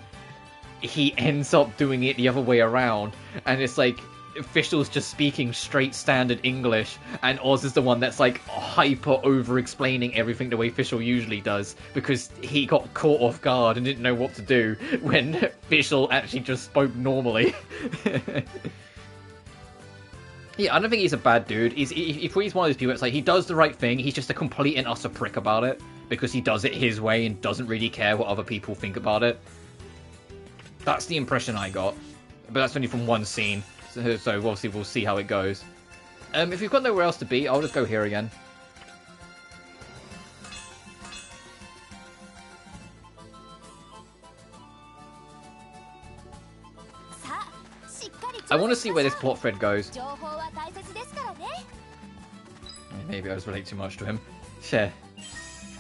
he ends up doing it the other way around, and it's like Fischl's just speaking straight standard English, and Oz is the one that's like hyper over explaining everything the way Fischl usually does, because he got caught off guard and didn't know what to do when Fischl actually just spoke normally. Yeah, I don't think he's a bad dude. He's one of those people that's like, he does the right thing, he's just a complete and utter prick about it, because he does it his way and doesn't really care what other people think about it. That's the impression I got. But that's only from one scene, so obviously we'll see how it goes. If we've got nowhere else to be, I'll just go here again. I want to see where this plot thread goes. Maybe I was relating too much to him. Fair.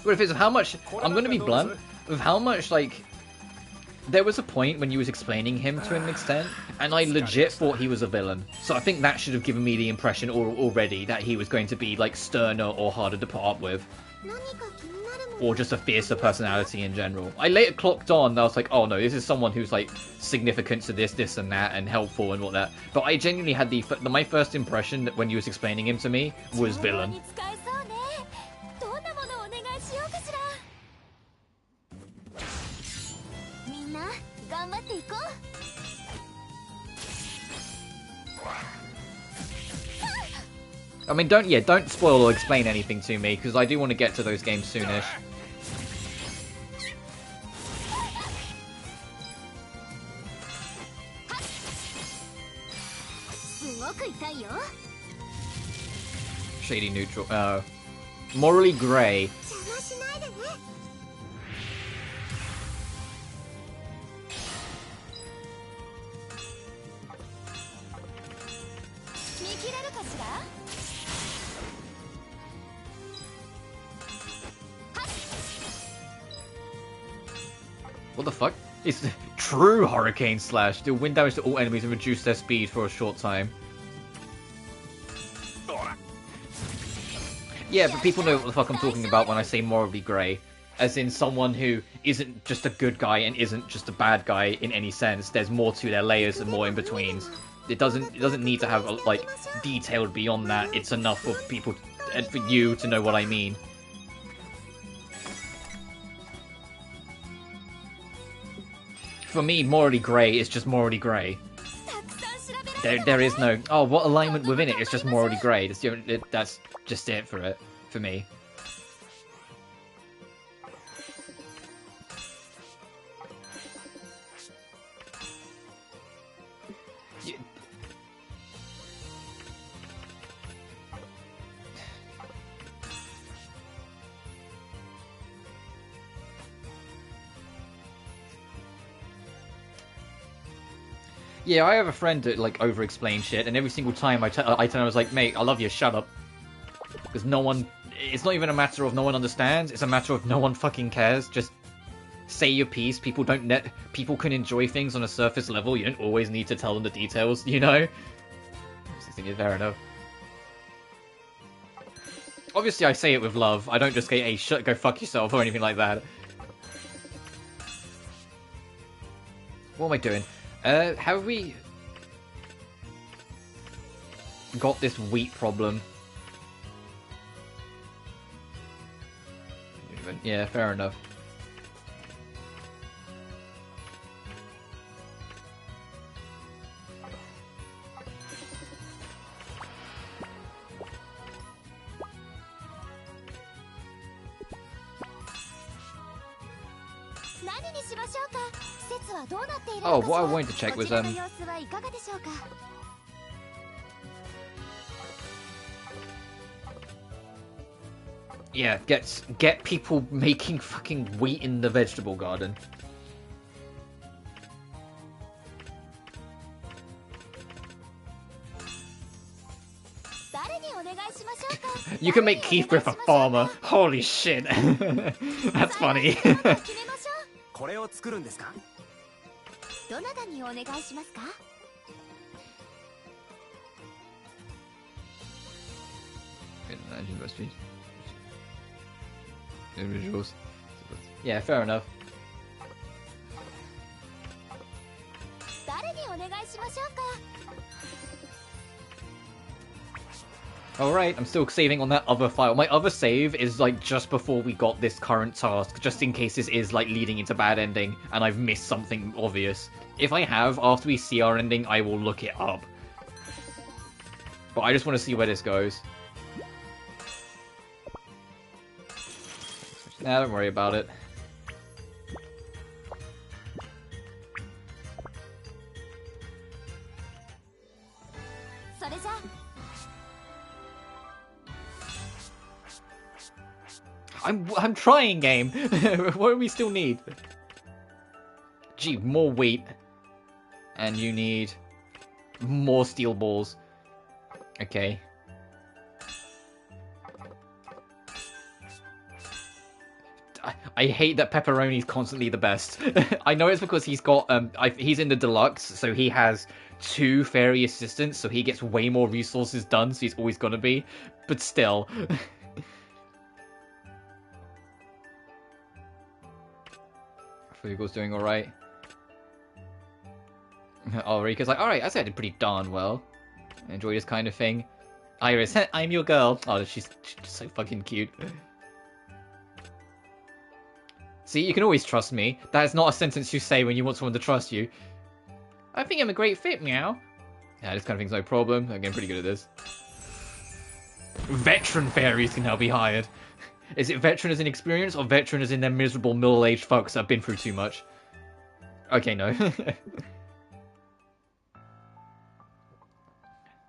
But if it's how much, I'm going to be blunt, with how much, like, there was a point when you was explaining him to an extent, and I legit thought he was a villain. So I think that should have given me the impression already that he was going to be, like, sterner or harder to put up with. Or just a fiercer personality in general. I later clocked on, I was like, oh no, this is someone who's, like, significant to this and that, and helpful and all that. But I genuinely had my first impression that when you was explaining him to me was villain. I mean, don't spoil or explain anything to me, because I do want to get to those games soonish. Shady neutral. Morally grey. What the fuck? It's true Hurricane Slash. Deal wind damage to all enemies and reduce their speed for a short time. Yeah, but people know what the fuck I'm talking about when I say morally grey. As in someone who isn't just a good guy and isn't just a bad guy in any sense. There's more to their layers and more in-betweens. It doesn't need to have, like, detailed beyond that. It's enough for people, and for you to know what I mean. For me, morally grey is just morally grey. There is no, oh, what alignment within it? It's just morally grey. That's just it for it, for me. Yeah, I have a friend that, like, over-explains shit, and every single time I tell him, I was like, mate, I love you, shut up. Because no one... It's not even a matter of no one understands, it's a matter of no one fucking cares. Just say your piece. People can enjoy things on a surface level. You don't always need to tell them the details, you know? I think it's fair enough. Obviously, I say it with love. I don't just say, hey, shut, go fuck yourself, or anything like that. What am I doing? Have we got this wheat problem? Yeah, fair enough. Oh, what I wanted to check was yeah, get people making fucking wheat in the vegetable garden. You can make Keith Griff a farmer. Holy shit. That's funny. Yeah, fair enough. Alright, I'm still saving on that other file. My other save is like just before we got this current task, just in case this is like leading into bad ending and I've missed something obvious. If I have, after we see our ending, I will look it up. But I just want to see where this goes. Nah, don't worry about it. I'm trying, game. What do we still need? Gee, more wheat. And you need more steel balls. Okay. I hate that pepperoni's constantly the best. I know it's because he's got he's in the deluxe, so he has 2 fairy assistants, so he gets way more resources done, so he's always gonna be. But still. Fugo's doing alright. Oh, Rika's like, alright, I said I did pretty darn well. I enjoy this kind of thing. Iris, I'm your girl. Oh, she's so fucking cute. See, you can always trust me. That is not a sentence you say when you want someone to trust you. I think I'm a great fit, meow. Yeah, this kind of thing's no problem. I'm getting pretty good at this. Veteran fairies can now be hired. Is it veteran as in experience, or veteran as in they're miserable middle-aged fucks that have been through too much? Okay, no.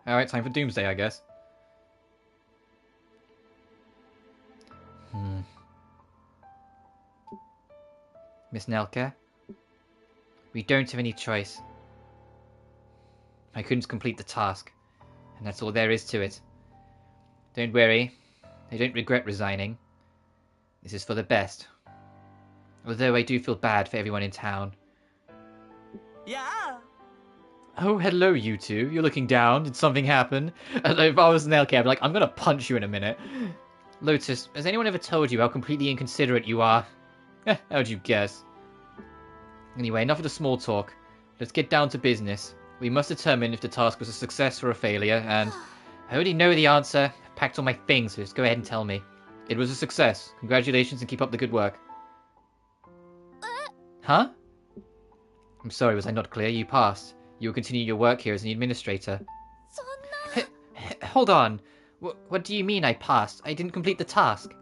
Alright, time for Doomsday, I guess. Miss Nelke? We don't have any choice. I couldn't complete the task, and that's all there is to it. Don't worry, I don't regret resigning. This is for the best. Although I do feel bad for everyone in town. Yeah. Oh, hello, you two. You're looking down. Did something happen? If I was Nelke, I'd be like, I'm gonna punch you in a minute. Lotus, has anyone ever told you how completely inconsiderate you are? How'd you guess? Anyway, enough of the small talk. Let's get down to business. We must determine if the task was a success or a failure, and I already know the answer. I've packed all my things, so just go ahead and tell me. It was a success. Congratulations and keep up the good work. Huh? I'm sorry, was I not clear? You passed. You will continue your work here as an administrator. Hold on. What do you mean I passed? I didn't complete the task.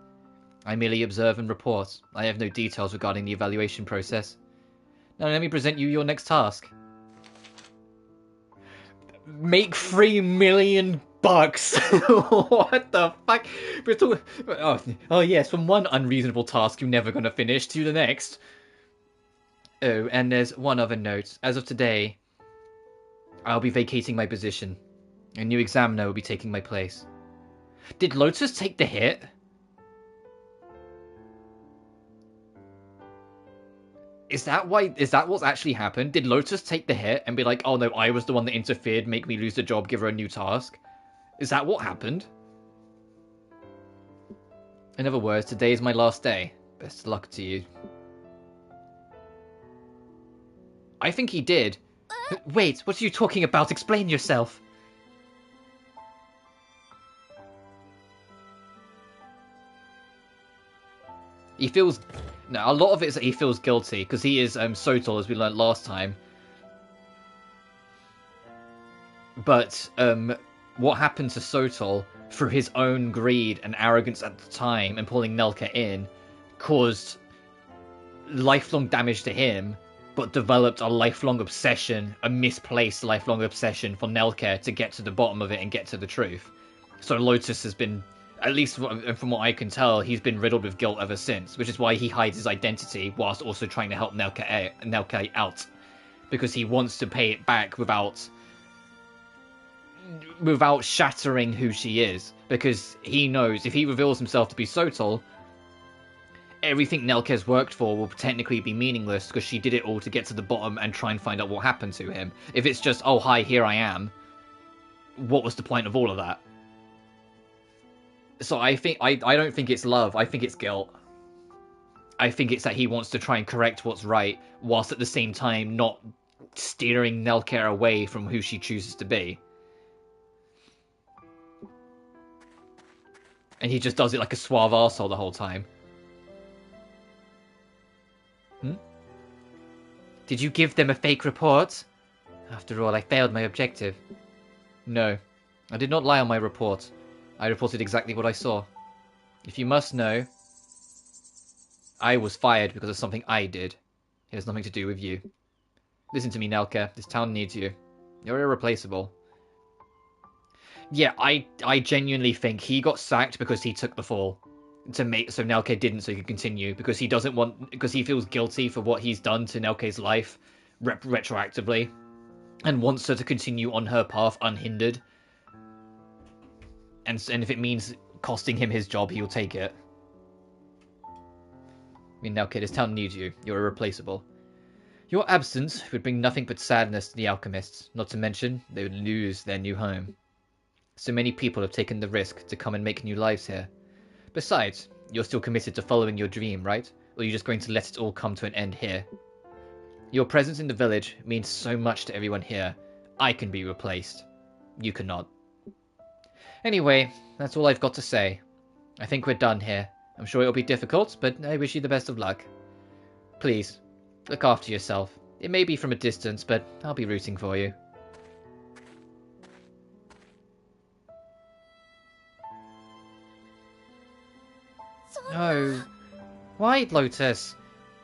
I merely observe and report. I have no details regarding the evaluation process. Now let me present you your next task. Make $3 million. What the fuck? We're talking... Oh yes, from one unreasonable task you're never gonna finish to the next. Oh, and there's one other note. As of today, I'll be vacating my position. A new examiner will be taking my place. Did Lotus take the hit? Is that what's actually happened? Did Lotus take the hit and be like, oh no, I was the one that interfered, make me lose the job, give her a new task? Is that what happened? In other words, today is my last day. Best of luck to you. I think he did. Wait, what are you talking about? Explain yourself. He feels... No, a lot of it is that he feels guilty, because he is Sotol, as we learned last time. But what happened to Sotol, through his own greed and arrogance at the time, and pulling Nelke in, caused lifelong damage to him, but developed a lifelong obsession, a misplaced lifelong obsession for Nelke to get to the bottom of it and get to the truth. So Lotus has been... At least from what I can tell, he's been riddled with guilt ever since, which is why he hides his identity whilst also trying to help Nelke out. Because he wants to pay it back without shattering who she is. Because he knows if he reveals himself to be Sotol, everything Nelke's worked for will technically be meaningless because she did it all to get to the bottom and try and find out what happened to him. If it's just, oh hi, here I am, what was the point of all of that? So I don't think it's love, I think it's guilt. I think it's that he wants to try and correct what's right, whilst at the same time not steering Nelke away from who she chooses to be. And he just does it like a suave arsehole the whole time. Did you give them a fake report? After all, I failed my objective. No, I did not lie on my report. I reported exactly what I saw. If you must know, I was fired because of something I did. It has nothing to do with you. Listen to me, Nelke. This town needs you. You're irreplaceable. Yeah, I genuinely think he got sacked because he took the fall. So Nelke didn't, so he could continue. Because he feels guilty for what he's done to Nelke's life retroactively. And wants her to continue on her path unhindered. And if it means costing him his job, he'll take it. I mean, Nelke, this town needs you. You're irreplaceable. Your absence would bring nothing but sadness to the Alchemists. Not to mention, they would lose their new home. So many people have taken the risk to come and make new lives here. Besides, you're still committed to following your dream, right? Or are you just going to let it all come to an end here? Your presence in the village means so much to everyone here. I can be replaced. You cannot. Anyway, that's all I've got to say. I think we're done here. I'm sure it'll be difficult, but I wish you the best of luck. Please, look after yourself. It may be from a distance, but I'll be rooting for you. No. Why, Lotus?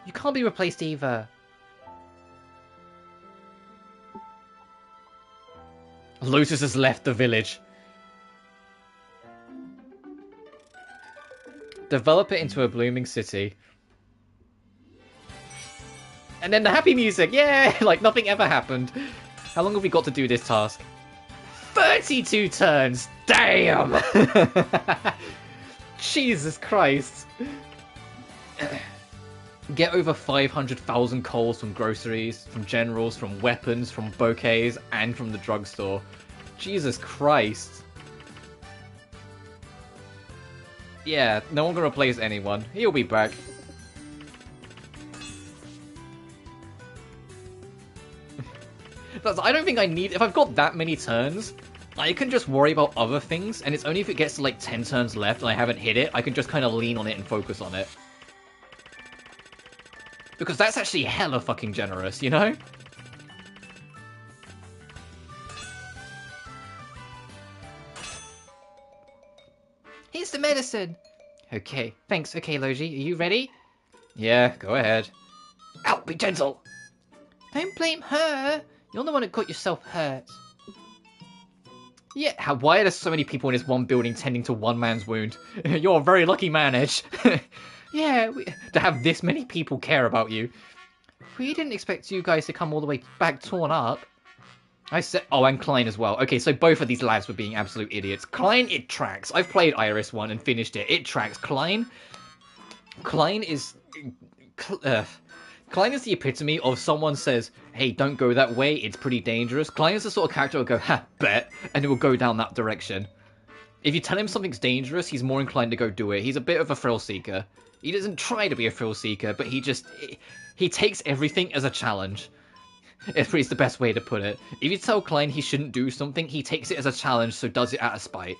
You can't be replaced either. Lotus has left the village. Develop it into a blooming city. And then the happy music, yeah! Like nothing ever happened. How long have we got to do this task? 32 turns! Damn! Jesus Christ. Get over 500,000 coals from groceries, from generals, from weapons, from bouquets, and from the drugstore. Jesus Christ. Yeah, no one can replace anyone. He'll be back. I don't think I need... If I've got that many turns, I can just worry about other things, and it's only if it gets to like 10 turns left and I haven't hit it, I can just kind of lean on it and focus on it. Because that's actually hella fucking generous, you know? Here's the medicine! Okay, thanks. Okay, Logi, are you ready? Yeah, go ahead. Ow, be gentle! Don't blame her! You're the one who got yourself hurt. Yeah, why are there so many people in this one building tending to one man's wound? You're a very lucky man, Edge. Yeah, to have this many people care about you. we didn't expect you guys to come all the way back torn up. I said, oh, and Klein as well. Okay, so both of these lads were being absolute idiots. Klein, it tracks. I've played Iris 1 and finished it. It tracks. Klein is... Klein is the epitome of someone says, hey, don't go that way, it's pretty dangerous. Klein is the sort of character who will go, ha, bet, and it will go down that direction. If you tell him something's dangerous, he's more inclined to go do it. He's a bit of a thrill seeker. He doesn't try to be a thrill seeker, but he takes everything as a challenge. It's the best way to put it. If you tell Klein he shouldn't do something, he takes it as a challenge, so does it out of spite.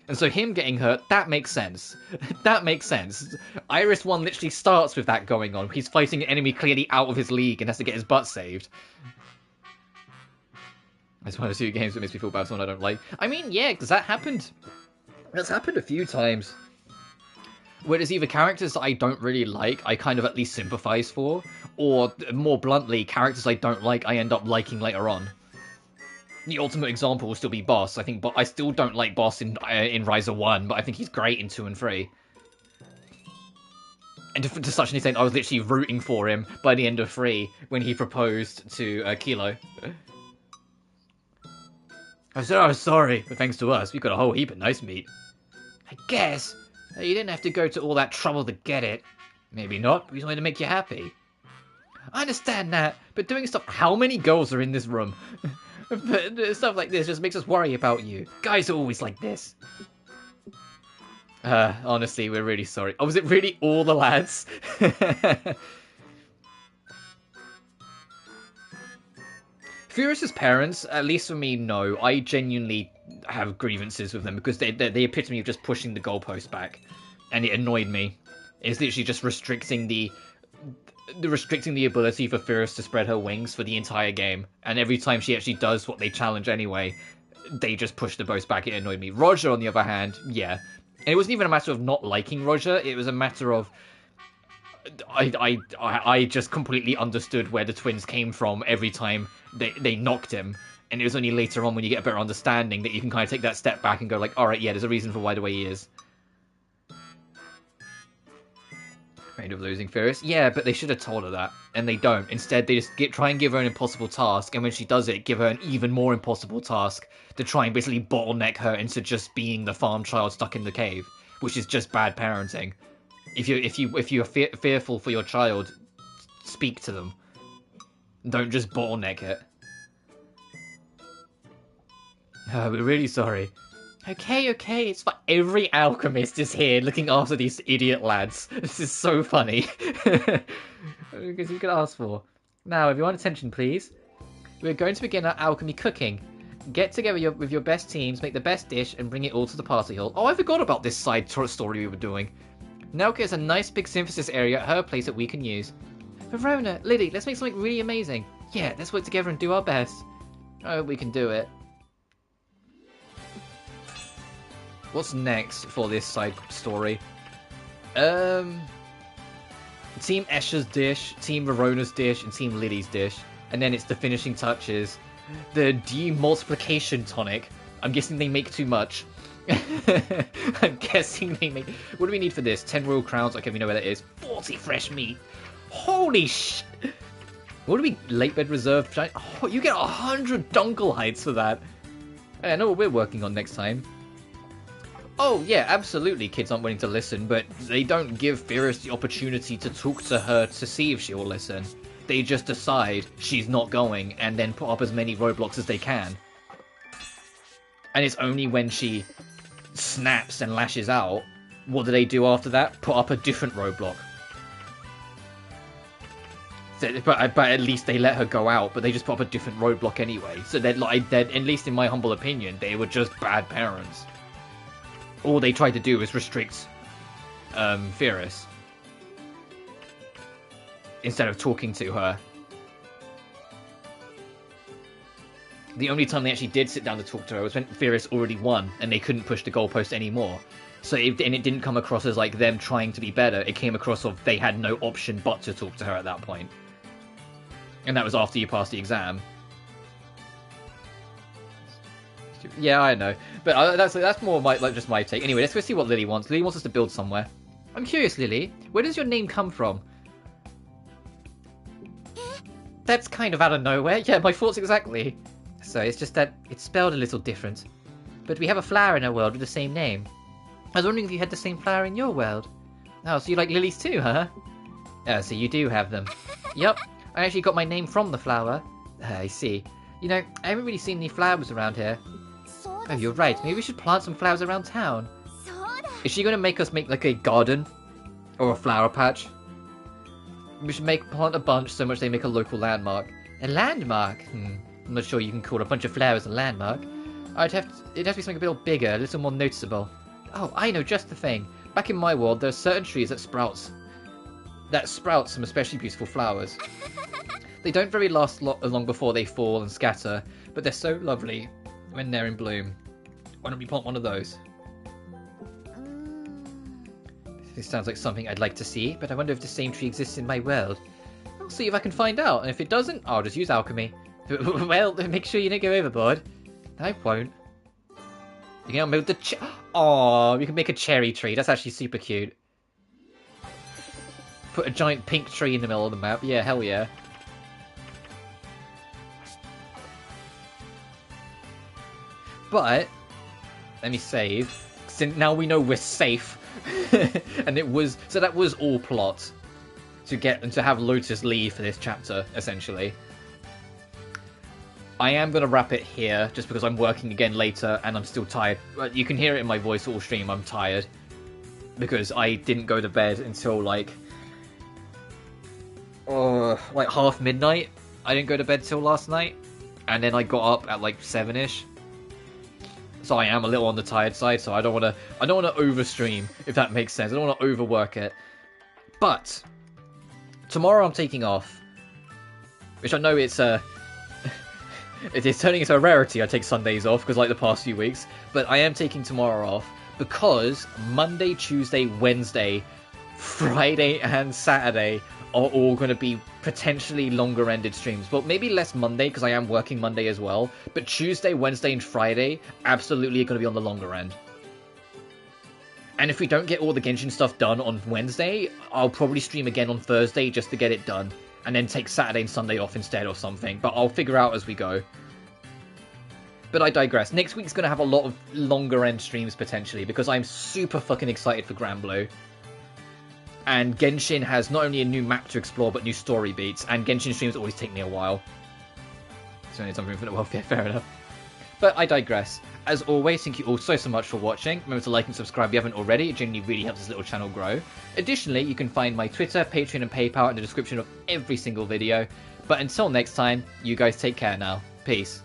And so him getting hurt, that makes sense. That makes sense. Iris 1 literally starts with that going on. He's fighting an enemy clearly out of his league and has to get his butt saved. It's one of the two games that makes me feel bad for someone I don't like. I mean, yeah, because that happened. That's happened a few times. Where there's either characters that I don't really like, I kind of at least sympathize for, or, more bluntly, characters I don't like, I end up liking later on. The ultimate example will still be Boss. I think I still don't like Boss in Riser 1, but I think he's great in 2 and 3. And to such an extent, I was literally rooting for him by the end of 3 when he proposed to Kilo. I said, oh, sorry, but thanks to us, we got a whole heap of nice meat. I guess. You didn't have to go to all that trouble to get it. Maybe not, we just wanted to make you happy. I understand that, but doing stuff... How many girls are in this room? But stuff like this just makes us worry about you. Guys are always like this. Honestly, we're really sorry. Oh, was it really all the lads? Furious's parents, at least for me, no. I genuinely have grievances with them because they're the epitome of just pushing the goalpost back. And it annoyed me. It's literally just restricting the ability for Furious to spread her wings for the entire game. And every time she actually does what they challenge anyway, they just push the boast back. It annoyed me. Roger, on the other hand, yeah. And it wasn't even a matter of not liking Roger. It was a matter of... I just completely understood where the twins came from every time they knocked him. And it was only later on when you get a better understanding that you can kind of take that step back and go like, alright, yeah, there's a reason for why the way he is. Afraid of losing Furious? Yeah, but they should have told her that. And they don't. Instead, they just try and give her an impossible task. And when she does it, give her an even more impossible task to try and basically bottleneck her into just being the farm child stuck in the cave. Which is just bad parenting. If you're fearful for your child, speak to them. Don't just bottleneck it. We're really sorry. Okay, it's fine. Every alchemist is here looking after these idiot lads. This is so funny. Because you could ask for. Now, everyone, attention, please. We're going to begin our alchemy cooking. Get together with your best teams, make the best dish, and bring it all to the party hall. Oh, I forgot about this side story we were doing. Nelke has a nice big synthesis area at her place that we can use. Verona, Liddy, let's make something really amazing. Yeah, let's work together and do our best. Oh, we can do it. What's next for this side story? Team Escher's dish, Team Verona's dish, and Team Liddy's dish. And then it's the finishing touches. The demultiplication tonic. I'm guessing they make too much. I'm guessing they make... What do we need for this? 10 royal crowns. Okay, we know where that is. 40 fresh meat. Holy sh... What do we... Late bed reserve? Oh, you get 100 dunkel heights for that. I know what we're working on next time. Oh, yeah, absolutely, kids aren't willing to listen, but they don't give Furious the opportunity to talk to her to see if she'll listen. They just decide she's not going, and then put up as many roadblocks as they can. And it's only when she snaps and lashes out What do they do after that? Put up a different roadblock. So, but at least they let her go out, but they just put up a different roadblock anyway. So they're like, at least in my humble opinion, they were just bad parents. All they tried to do was restrict Furina instead of talking to her. The only time they actually did sit down to talk to her was when Furina already won and they couldn't push the goalpost anymore. So and it didn't come across as like them trying to be better. It came across of they had no option but to talk to her at that point. And that was after you passed the exam. Yeah, I know. But that's more just my take. Anyway, let's go see what Lily wants. Lily wants us to build somewhere. I'm curious, Lily. Where does your name come from? That's kind of out of nowhere. Yeah, my thoughts exactly. So it's just that it's spelled a little different. But we have a flower in our world with the same name. I was wondering if you had the same flower in your world. Oh, so you like lilies too, huh? Oh, so you do have them. Yup, I actually got my name from the flower. I see. You know, I haven't really seen any flowers around here. Oh, you're right. Maybe we should plant some flowers around town. Is she going to make us make like a garden? Or a flower patch? We should plant a bunch so much they make a local landmark. A landmark? I'm not sure you can call a bunch of flowers a landmark. It'd have to be something a little bigger, a little more noticeable. Oh, I know just the thing. Back in my world, there are certain trees that sprout some especially beautiful flowers. They don't very last long before they fall and scatter, but they're so lovely when they're in bloom. Why don't we plant one of those? This sounds like something I'd like to see, but I wonder if the same tree exists in my world. I'll see if I can find out, and if it doesn't, I'll just use alchemy. Well, make sure you don't go overboard. I won't. You can move the oh, you can make a cherry tree. That's actually super cute. Put a giant pink tree in the middle of the map. Yeah, hell yeah. But let me save. Since now we know we're safe, and that was all plot to get and to have Lotus leave for this chapter essentially. I am going to wrap it here, just because I'm working again later, and I'm still tired. You can hear it in my voice all stream, I'm tired. Because I didn't go to bed until, like half midnight. I didn't go to bed till last night. And then I got up at, like, 7-ish. So I am a little on the tired side, so I don't want to overstream, if that makes sense. I don't want to overwork it. But tomorrow I'm taking off. Which I know it's, it is turning into a rarity I take Sundays off, because like the past few weeks. But I am taking tomorrow off, because Monday, Tuesday, Wednesday, Friday and Saturday are all going to be potentially longer ended streams. Well, maybe less Monday, because I am working Monday as well. But Tuesday, Wednesday and Friday absolutely are going to be on the longer end. And if we don't get all the Genshin stuff done on Wednesday, I'll probably stream again on Thursday just to get it done. And then take Saturday and Sunday off instead or something. But I'll figure out as we go. But I digress. Next week's going to have a lot of longer end streams potentially. Because I'm super fucking excited for Grand Blue. And Genshin has not only a new map to explore, but new story beats. And Genshin streams always take me a while. So only something for the welfare, fair enough. But I digress. As always, thank you all so much for watching. Remember to like and subscribe if you haven't already. It genuinely really helps this little channel grow. Additionally, you can find my Twitter, Patreon and PayPal in the description of every single video. But until next time, you guys take care now. Peace.